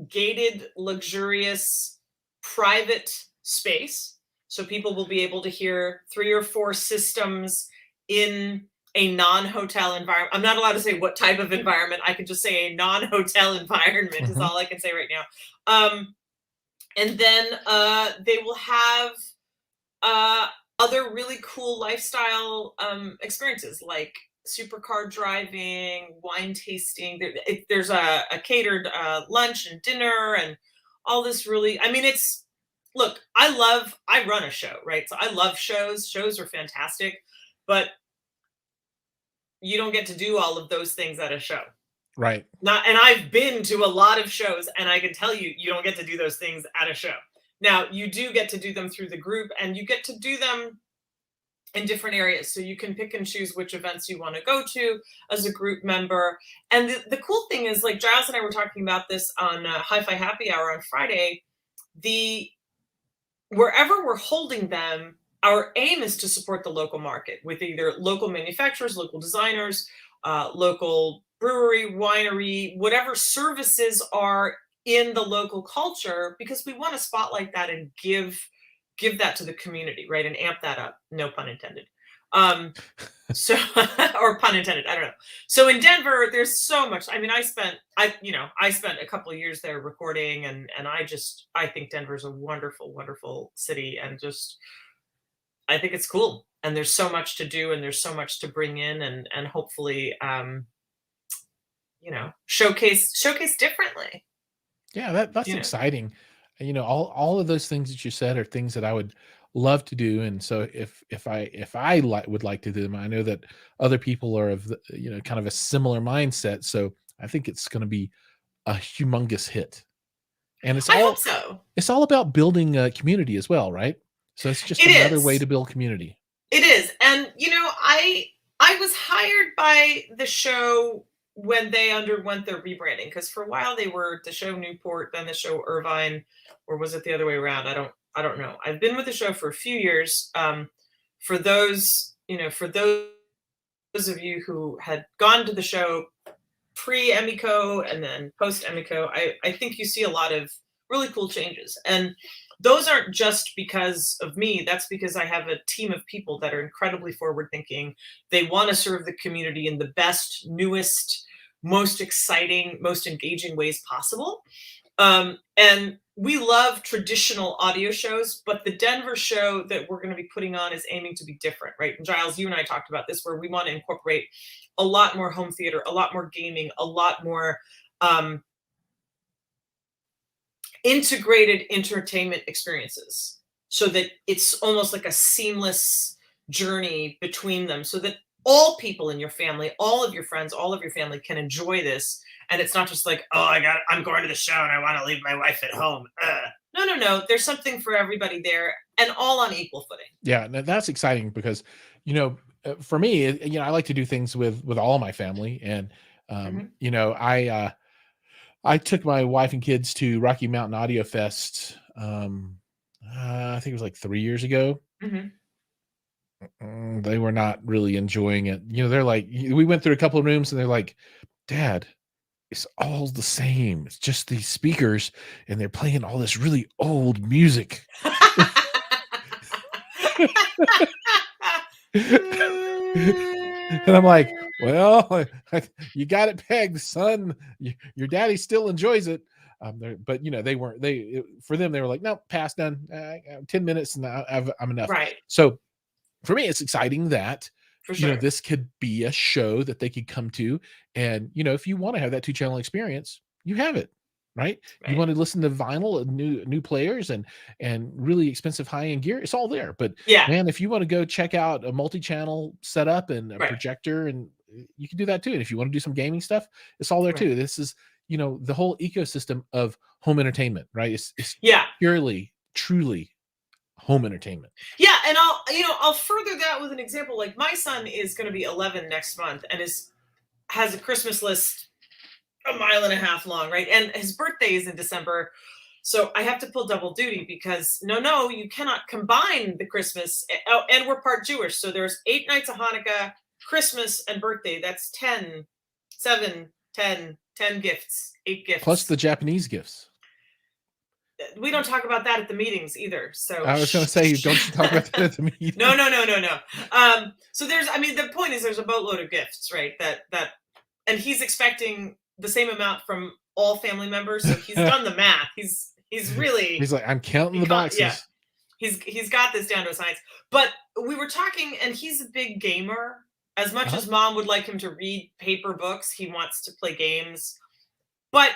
gated, luxurious, private space. So people will be able to hear 3 or 4 systems in a non-hotel environment. I'm not allowed to say what type of environment. I can just say a non-hotel environment is all I can say right now. And then they will have other really cool lifestyle experiences, like supercar driving, wine tasting. There's a catered lunch and dinner and all this really, I mean, look, I run a show, right? So I love shows. Shows are fantastic, but you don't get to do all of those things at a show. Right. And I've been to a lot of shows, and I can tell you, you don't get to do those things at a show. Now, you do get to do them through the group, and you get to do them in different areas. So you can pick and choose which events you want to go to as a group member. And the cool thing is, like Giles and I were talking about this on Hi-Fi Happy Hour on Friday, wherever we're holding them, our aim is to support the local market with either local manufacturers, local designers, local brewery, winery, whatever services are in the local culture, because we want to spotlight that and give that to the community, right? And amp that up. No pun intended. So, or pun intended, I don't know. So in Denver, there's so much. I mean, I spent a couple of years there recording, and I think Denver's a wonderful, wonderful city, and I think it's cool. And there's so much to do, and there's so much to bring in, and hopefully, showcase differently. Yeah, that's exciting. All of those things that you said are things that I would love to do. And so if I would like to do them, I know that other people are of kind of a similar mindset. So I think it's going to be a humongous hit. And I hope so. It's all about building a community as well, right? So it's just another way to build community. It is. And I was hired by the show when they underwent their rebranding, because for a while they were the show Newport, then the show Irvine, or was it the other way around? I don't know. I've been with the show for a few years. For those of you who had gone to the show pre Emiko and then post Emiko, I think you see a lot of really cool changes. And those aren't just because of me. That's because I have a team of people that are incredibly forward thinking. They want to serve the community in the best, newest, most exciting, most engaging ways possible. And we love traditional audio shows, but the Denver show that we're going to be putting on is aiming to be different, right? And Giles, you and I talked about this, where we want to incorporate a lot more home theater, a lot more gaming, a lot more integrated entertainment experiences, so that it's almost like a seamless journey between them, so that all people in your family, all of your friends, all of your family can enjoy this. And it's not just like, I'm going to the show and I want to leave my wife at home. No. There's something for everybody there, and all on equal footing. Yeah, that's exciting because, for me, I like to do things with all of my family. And, I took my wife and kids to Rocky Mountain Audio Fest. I think it was like 3 years ago. Mm-hmm. They were not really enjoying it. They're like, we went through a couple of rooms and they're like, Dad, it's all the same. It's just these speakers and they're playing all this really old music. And I'm like, well, you got it pegged, son. Your daddy still enjoys it. But for them, they were like, no, pass, done. 10 minutes and I'm enough. Right. So for me, it's exciting that, for sure, this could be a show that they could come to. And, if you want to have that 2-channel experience, you have it, right? You want to listen to vinyl and new players and really expensive high-end gear, it's all there. But man, if you want to go check out a multi-channel setup and a projector, and you can do that too. And if you want to do some gaming stuff, it's all there too. This is, the whole ecosystem of home entertainment, right? It's purely, truly home entertainment. Yeah. And I'll further that with an example. Like, my son is going to be 11 next month and has a Christmas list 1.5 miles long, right? And his birthday is in December. So I have to pull double duty because no, you cannot combine the Christmas. And we're part Jewish. So there's 8 nights of Hanukkah, Christmas, and birthday. That's 10 gifts, 8 gifts. Plus the Japanese gifts. We don't talk about that at the meetings either. So I was going to say, don't you talk about that at the meeting? No. So the point is, there's a boatload of gifts, right? And he's expecting the same amount from all family members. So he's done the math. He's like, I'm counting the boxes. Yeah. He's got this down to a science. But we were talking, and he's a big gamer. As much as mom would like him to read paper books, he wants to play games. But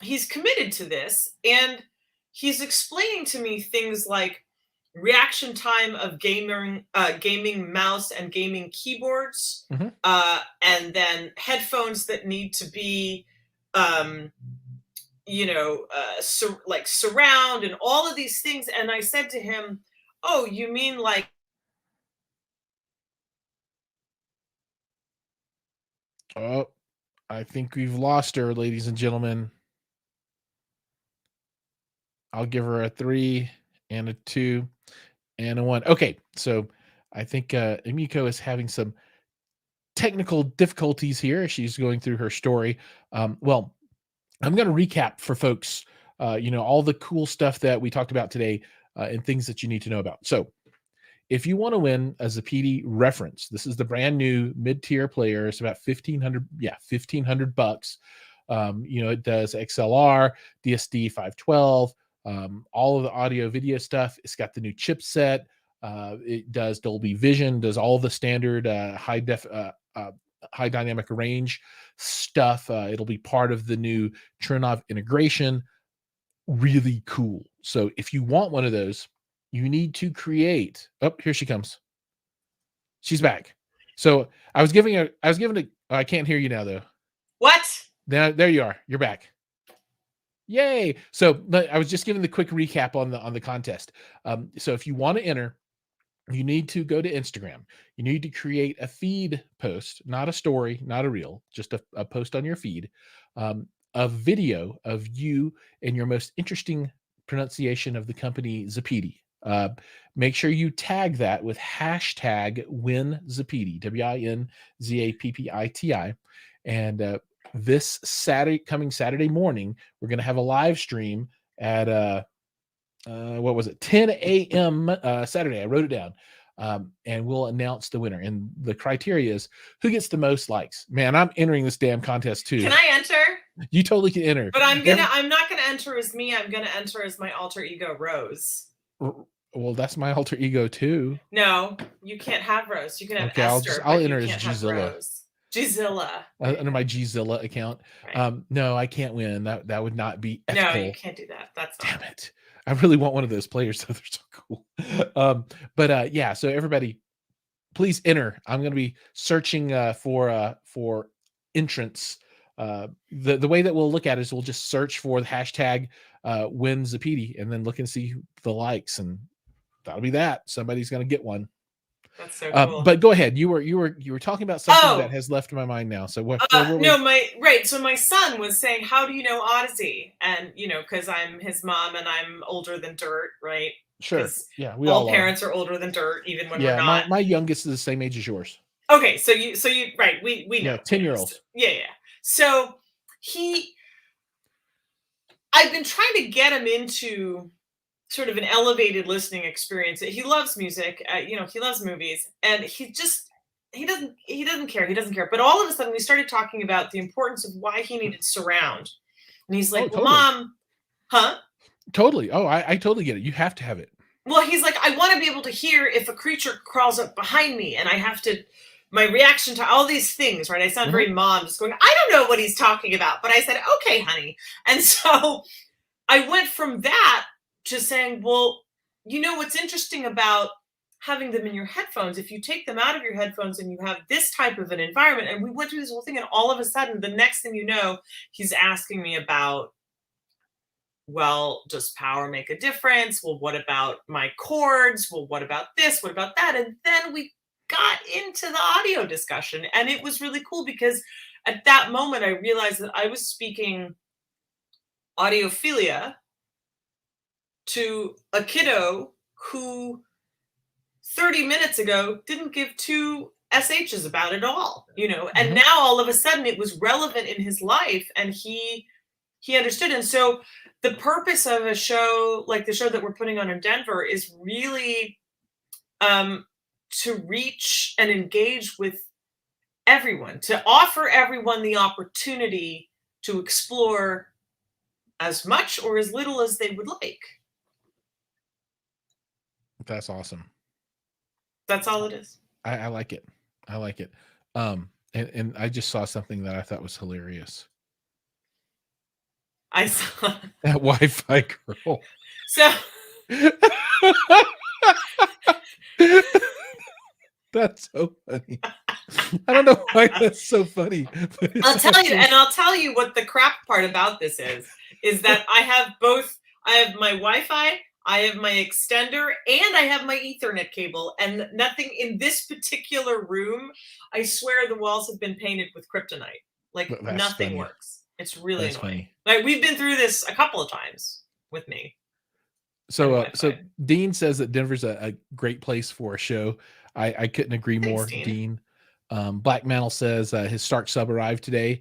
he's committed to this, and he's explaining to me things like reaction time of gaming mouse and gaming keyboards, and then headphones that need to be like surround and all of these things. And I said to him, oh, you mean like I think we've lost her, ladies and gentlemen. I'll give her a 3 and a 2 and a 1. Okay, so I think Emiko is having some technical difficulties here. She's going through her story. Well, I'm going to recap for folks, all the cool stuff that we talked about today and things that you need to know about. So if you want to win a Zpt Reference, this is the brand new mid-tier player. It's about $1,500. It does XLR, DSD 512, all of the audio video stuff. It's got the new chipset. It does Dolby Vision, does all the standard high dynamic range stuff. It'll be part of the new Trinnov integration. Really cool. So if you want one of those, you need to create. Oh, here she comes. She's back. So I can't hear you now though. What? There you are. You're back. Yay. So I was just giving the quick recap on the contest. So if you want to enter, you need to go to Instagram. You need to create a feed post, not a story, not a reel, just a post on your feed, a video of you and your most interesting pronunciation of the company Zappiti. Make sure you tag that with hashtag WinZappiti, WinZappiti. And this coming Saturday morning, we're going to have a live stream at 10 a.m. Saturday. I wrote it down. And we'll announce the winner. And the criteria is who gets the most likes. Man, I'm entering this damn contest too. Can I enter? You totally can enter. But I'm not gonna enter as me. I'm gonna enter as my alter ego, Rose. Well, that's my alter ego too. No, you can't have Rose. You can have Esther. I'll enter as Gzilla. Gzilla. Under my Gzilla account. Right. No, I can't win. That would not be ethical. No, you can't do that. That's damn it. I really want one of those players, so they're so cool. Yeah, so everybody, please enter. I'm going to be searching for entrants. The way that we'll look at it is we'll just search for the hashtag WinZappiti and then look and see the likes, and that'll be that. Somebody's going to get one. That's so cool. But go ahead. You were talking about something that has left my mind now. So what? So my son was saying, "How do you know Odyssey?" And because I'm his mom and I'm older than dirt, right? Sure. Yeah, we all parents are older than dirt, even when we're not. My youngest is the same age as yours. Okay, so you right? We know 10-year-olds. Yeah. So I've been trying to get him into sort of an elevated listening experience. He loves music, he loves movies, and he doesn't care. But all of a sudden we started talking about the importance of why he needed surround. And he's like, totally. Well, Mom, huh? Totally. Oh, I totally get it. You have to have it. Well, he's like, I want to be able to hear if a creature crawls up behind me, and I have to, my reaction to all these things, right? I sound very mom, just going, I don't know what he's talking about. But I said, okay, honey. And so I went from that to saying, well, what's interesting about having them in your headphones, if you take them out of your headphones and you have this type of an environment, and we went through this whole thing, and all of a sudden, the next thing you know, he's asking me about, well, does power make a difference? Well, what about my chords? Well, what about this? What about that? And then we got into the audio discussion, and it was really cool because at that moment, I realized that I was speaking audiophilia to a kiddo who 30 minutes ago didn't give two SHs about it all, and now all of a sudden it was relevant in his life, and he understood. And so the purpose of a show like the show that we're putting on in Denver is really to reach and engage with everyone, to offer everyone the opportunity to explore as much or as little as they would like. That's awesome. That's all it is. I like it. And I just saw something that I thought was hilarious. I saw that Wi-Fi girl. So that's so funny. I don't know why that's so funny. I'll tell you what the crap part about this is that I have both. I have my Wi-Fi, I have my extender, and I have my Ethernet cable, and nothing in this particular room. I swear the walls have been painted with kryptonite. Like nothing works. It's really annoying. Funny. Like we've been through this a couple of times with me. So Dean says that Denver's a great place for a show. I couldn't agree more, Dean. Black Mantle says his Stark sub arrived today.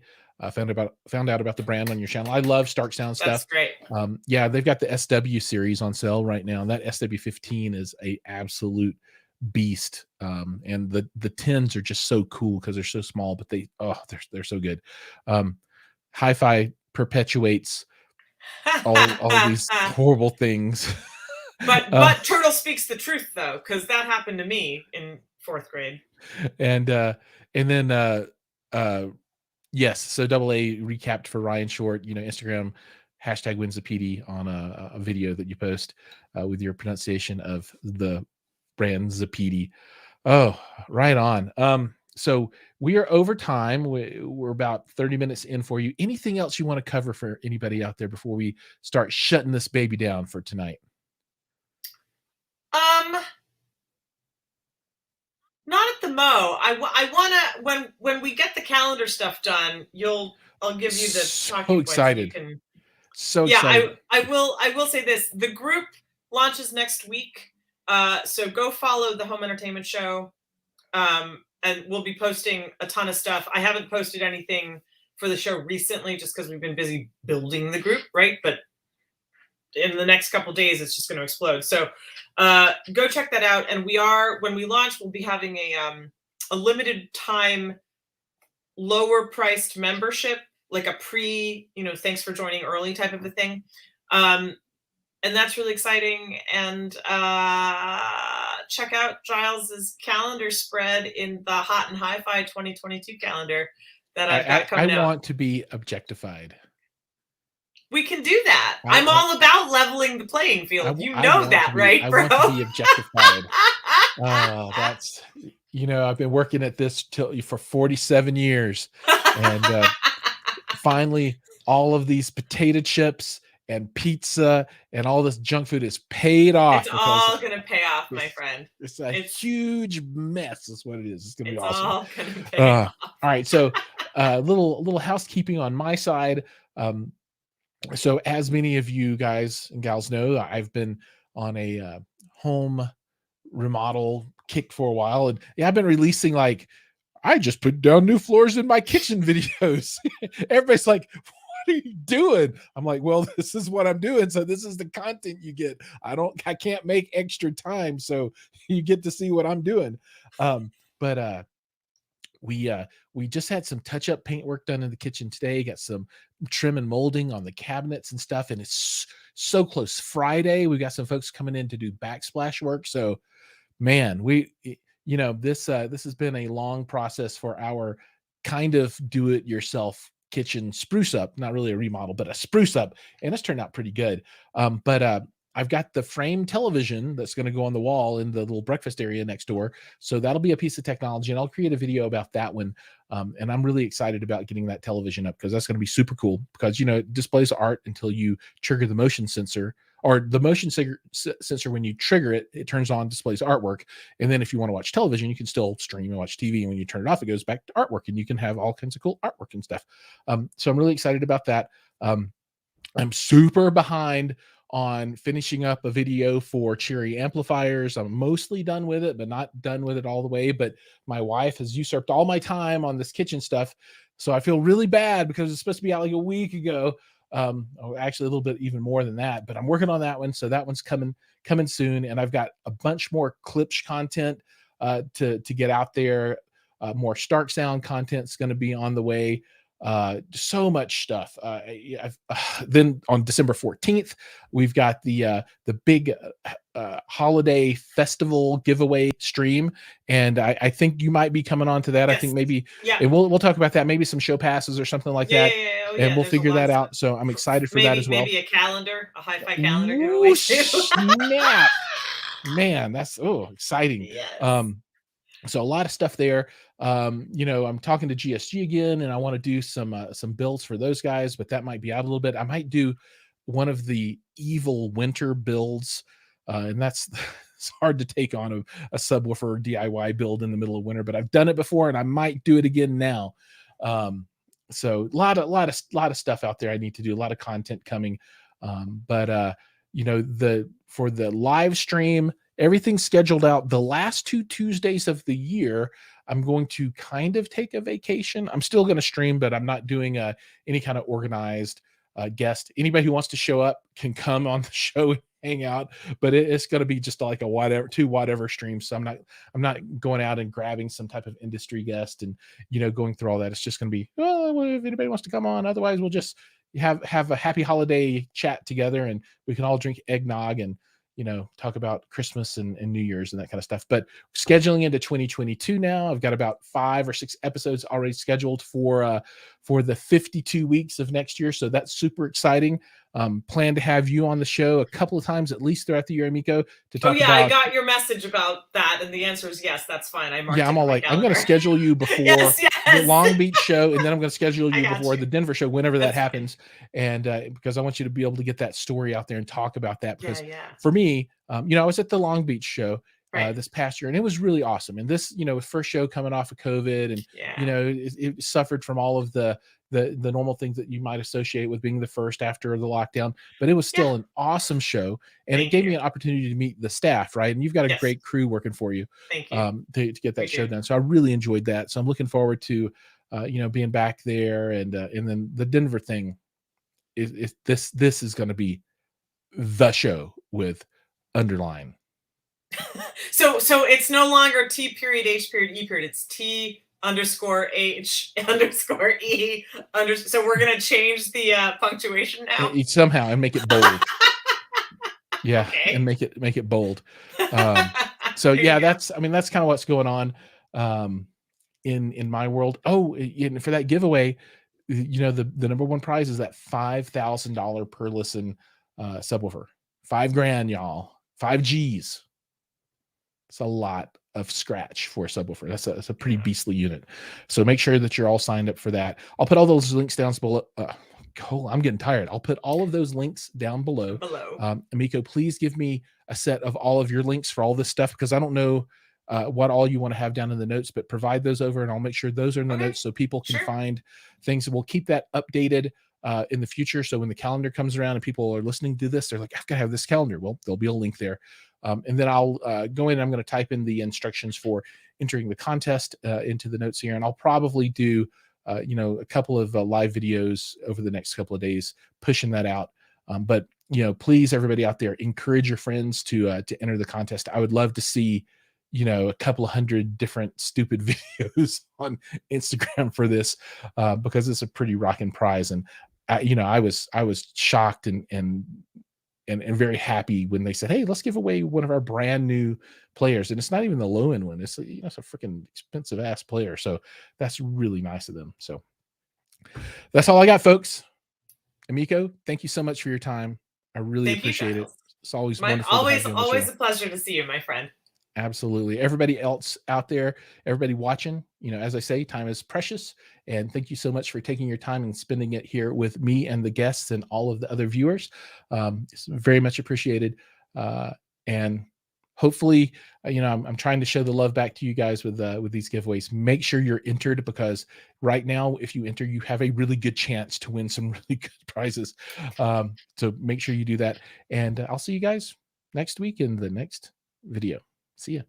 Found out about the brand on your channel. I love Stark Sound stuff. That's great. Yeah, they've got the SW series on sale right now, and that SW15 is a absolute beast. And the 10s are just so cool because they're so small, but they're so good. Hi-Fi perpetuates all these horrible things. But Turtle speaks the truth though, because that happened to me in 4th grade. And then yes, so AA recapped for Ryan Short, Instagram #WinZapiti on a video that you post with your pronunciation of the brand Zappiti. Oh, right on. So we are over time. We're about 30 minutes in for you. Anything else you want to cover for anybody out there before we start shutting this baby down for tonight? Not at the Mo. I want to when we get the calendar stuff done. I'll give you the talking excited. Points. So excited. I will say this. The group launches next week. So go follow the Home Entertainment Show. And we'll be posting a ton of stuff. I haven't posted anything for the show recently just because we've been busy building the group, right? But in the next couple of days, it's just going to explode. So go check that out. And when we launch, we'll be having a limited time, lower priced membership, like a thanks for joining early type of a thing. And that's really exciting. And check out Giles's calendar spread in the Hot and Hi-Fi 2022 calendar that I've got coming out. I want to be objectified. We can do that. I'm all about leveling the playing field. You know that, right, bro? I want to be objectified. That's, I've been working at this for 47 years. And finally, all of these potato chips and pizza and all this junk food is paid off. It's all going to pay off, my friend. It's a huge mess is what it is. It's going to be awesome. All going to pay off. All right. So little housekeeping on my side. So as many of you guys and gals know, I've been on a home remodel kick for a while. And I've been releasing I just put down new floors in my kitchen videos. Everybody's like, what are you doing? I'm like, well, this is what I'm doing. So this is the content you get. I can't make extra time. So you get to see what I'm doing. But we just had some touch-up paint work done in the kitchen today. Got some trim and molding on the cabinets and stuff. And it's so close. Friday, we got some folks coming in to do backsplash work. So man, this has been a long process for our kind of do-it-yourself kitchen spruce up, not really a remodel, but a spruce up, and it's turned out pretty good. But I've got the frame television that's going to go on the wall in the little breakfast area next door. So that'll be a piece of technology, and I'll create a video about that one. And I'm really excited about getting that television up because that's going to be super cool because, it displays art until you trigger the motion sensor, or the motion sensor. When you trigger it, it turns on, displays artwork. And then if you want to watch television, you can still stream and watch TV. And when you turn it off, it goes back to artwork, and you can have all kinds of cool artwork and stuff. So I'm really excited about that. I'm super behind on finishing up a video for Cherry amplifiers. I'm mostly done with it, but not done with it all the way. But my wife has usurped all my time on this kitchen stuff. So I feel really bad because it's supposed to be out like a week ago. Actually a little bit even more than that, but I'm working on that one. So that one's coming soon. And I've got a bunch more Klipsch content to get out there. More Stark Sound content's going to be on the way. So much stuff. Then on December 14th, we've got the big holiday festival giveaway stream, and I think you might be coming on to that. Yes. I think maybe, and we'll talk about that. Maybe some show passes or something like that, and we'll figure that out. So I'm excited for that as well. Maybe a calendar, a hi-fi calendar giveaway too. Snap. Man, that's exciting. Yes. So a lot of stuff there. I'm talking to GSG again, and I want to do some builds for those guys, but that might be out a little bit. I might do one of the evil winter builds, and that's it's hard to take on a subwoofer DIY build in the middle of winter, but I've done it before, and I might do it again now. So a lot of stuff out there I need to do, a lot of content coming. For the live stream, everything's scheduled out. The last 2 Tuesdays of the year, I'm going to kind of take a vacation. I'm still going to stream, but I'm not doing any kind of organized guest. Anybody who wants to show up can come on the show and hang out, but it's going to be just like a whatever stream. So I'm not going out and grabbing some type of industry guest and going through all that. It's just going to be, if anybody wants to come on. Otherwise, we'll just have a happy holiday chat together, and we can all drink eggnog and talk about Christmas and New Year's and that kind of stuff. But scheduling into 2022 now, I've got about 5 or 6 episodes already scheduled for the 52 weeks of next year. So that's super exciting. Plan to have you on the show a couple of times at least throughout the year, Emiko, to talk about. I got your message about that, and the answer is yes. That's fine. I'm all like, I'm going to schedule you before the Long Beach show, and then I'm going to schedule you before the Denver show, whenever that happens. And because I want you to be able to get that story out there and talk about that. Because for me, I was at the Long Beach show this past year, and it was really awesome. And this, first show coming off of COVID, and it suffered from all of the normal things that you might associate with being the first after the lockdown, but it was still an awesome show, and it gave me an opportunity to meet the staff, right? And you've got a great crew working for you. Thank you. To get that show done. So I really enjoyed that. So I'm looking forward to being back there, and then the Denver thing is this is going to be the show with underline. So it's no longer T period H period E period. It's T _H _E so we're gonna change the punctuation now somehow and make it bold. And make it bold. So that's kind of what's going on in my world. For that giveaway, the number one prize is that $5,000 per listen subwoofer. $5,000, y'all. 5 G's. It's a lot of scratch for a subwoofer. That's a pretty beastly unit. So make sure that you're all signed up for that. I'll put all those links down below. I'm getting tired. I'll put all of those links down below. Emiko, please give me a set of all of your links for all this stuff, because I don't know what all you want to have down in the notes, but provide those over, and I'll make sure those are in the notes so people can find things. And we'll keep that updated in the future. So when the calendar comes around and people are listening to this, they're like, I've got to have this calendar. Well, there'll be a link there. And then I'll go in and I'm going to type in the instructions for entering the contest into the notes here. And I'll probably do, a couple of live videos over the next couple of days, pushing that out. But please, everybody out there, encourage your friends to enter the contest. I would love to see, a couple of 100 different stupid videos on Instagram for this, because it's a pretty rocking prize. And I was shocked and very happy when they said, hey, let's give away one of our brand new players. And it's not even the low end one. It's it's a freaking expensive ass player. So that's really nice of them. So that's all I got, folks. Emiko, thank you so much for your time. I really appreciate it. It's always wonderful. Always a pleasure to see you, my friend. Absolutely. Everybody else out there, everybody watching, as I say, time is precious. And thank you so much for taking your time and spending it here with me and the guests and all of the other viewers. It's very much appreciated. And hopefully, I'm trying to show the love back to you guys with these giveaways. Make sure you're entered, because right now, if you enter, you have a really good chance to win some really good prizes. So make sure you do that. And I'll see you guys next week in the next video. See ya.